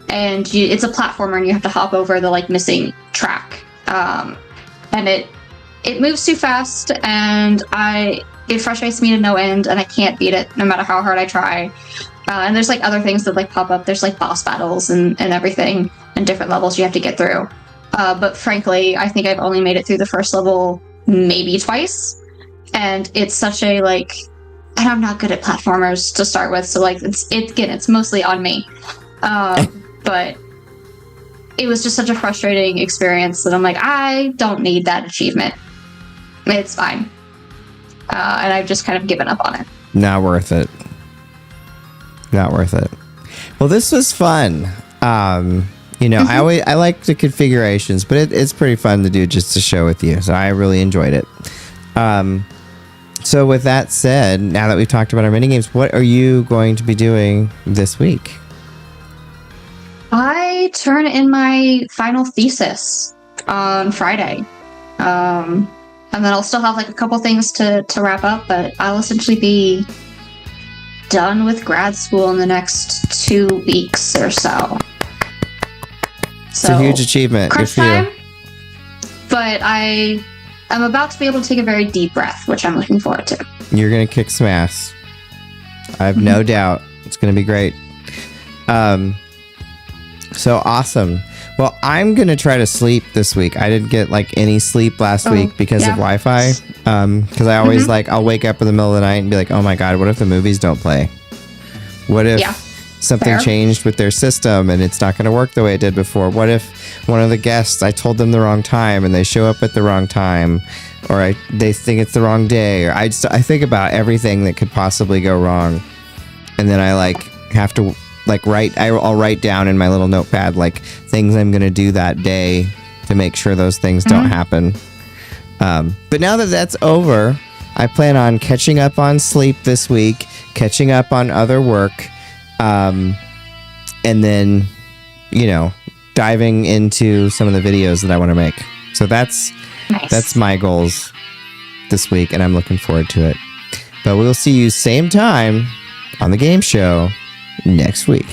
and it's a platformer, and you have to hop over the like missing track. And it moves too fast, and it frustrates me to no end, and I can't beat it no matter how hard I try. And there's like other things that like pop up. There's like boss battles and everything, and different levels you have to get through. But frankly, I think I've only made it through the first level maybe twice. And it's such a like, and I'm not good at platformers to start with, so like it's mostly on me. But it was just such a frustrating experience that I'm like, I don't need that achievement. It's fine. And I've just kind of given up on it. Not worth it. Not worth it. Well, this was fun. I like the configurations, but it's pretty fun to do just to show with you. So I really enjoyed it. So with that said, now that we've talked about our mini games, what are you going to be doing this week? I turn in my final thesis on Friday. And then I'll still have like a couple things to wrap up, but I'll essentially be done with grad school in the next 2 weeks or so. It's a huge achievement. Good for you. But I'm about to be able to take a very deep breath, which I'm looking forward to. You're going to kick some ass. I have no doubt. It's going to be great. So awesome. Well, I'm going to try to sleep this week. I didn't get like any sleep last week because of Wi-Fi. Because I always I'll wake up in the middle of the night and be like, oh my God, what if the movies don't play? What if something changed with their system and it's not going to work the way it did before? What if one of the guests, I told them the wrong time and they show up at the wrong time, or they think it's the wrong day, or I think about everything that could possibly go wrong. And then I have to I'll write down in my little notepad things I'm going to do that day to make sure those things don't happen. But now that that's over, I plan on catching up on sleep this week, catching up on other work, and then, diving into some of the videos that I want to make. So that's my goals this week, and I'm looking forward to it. But we'll see you same time on the game show next week.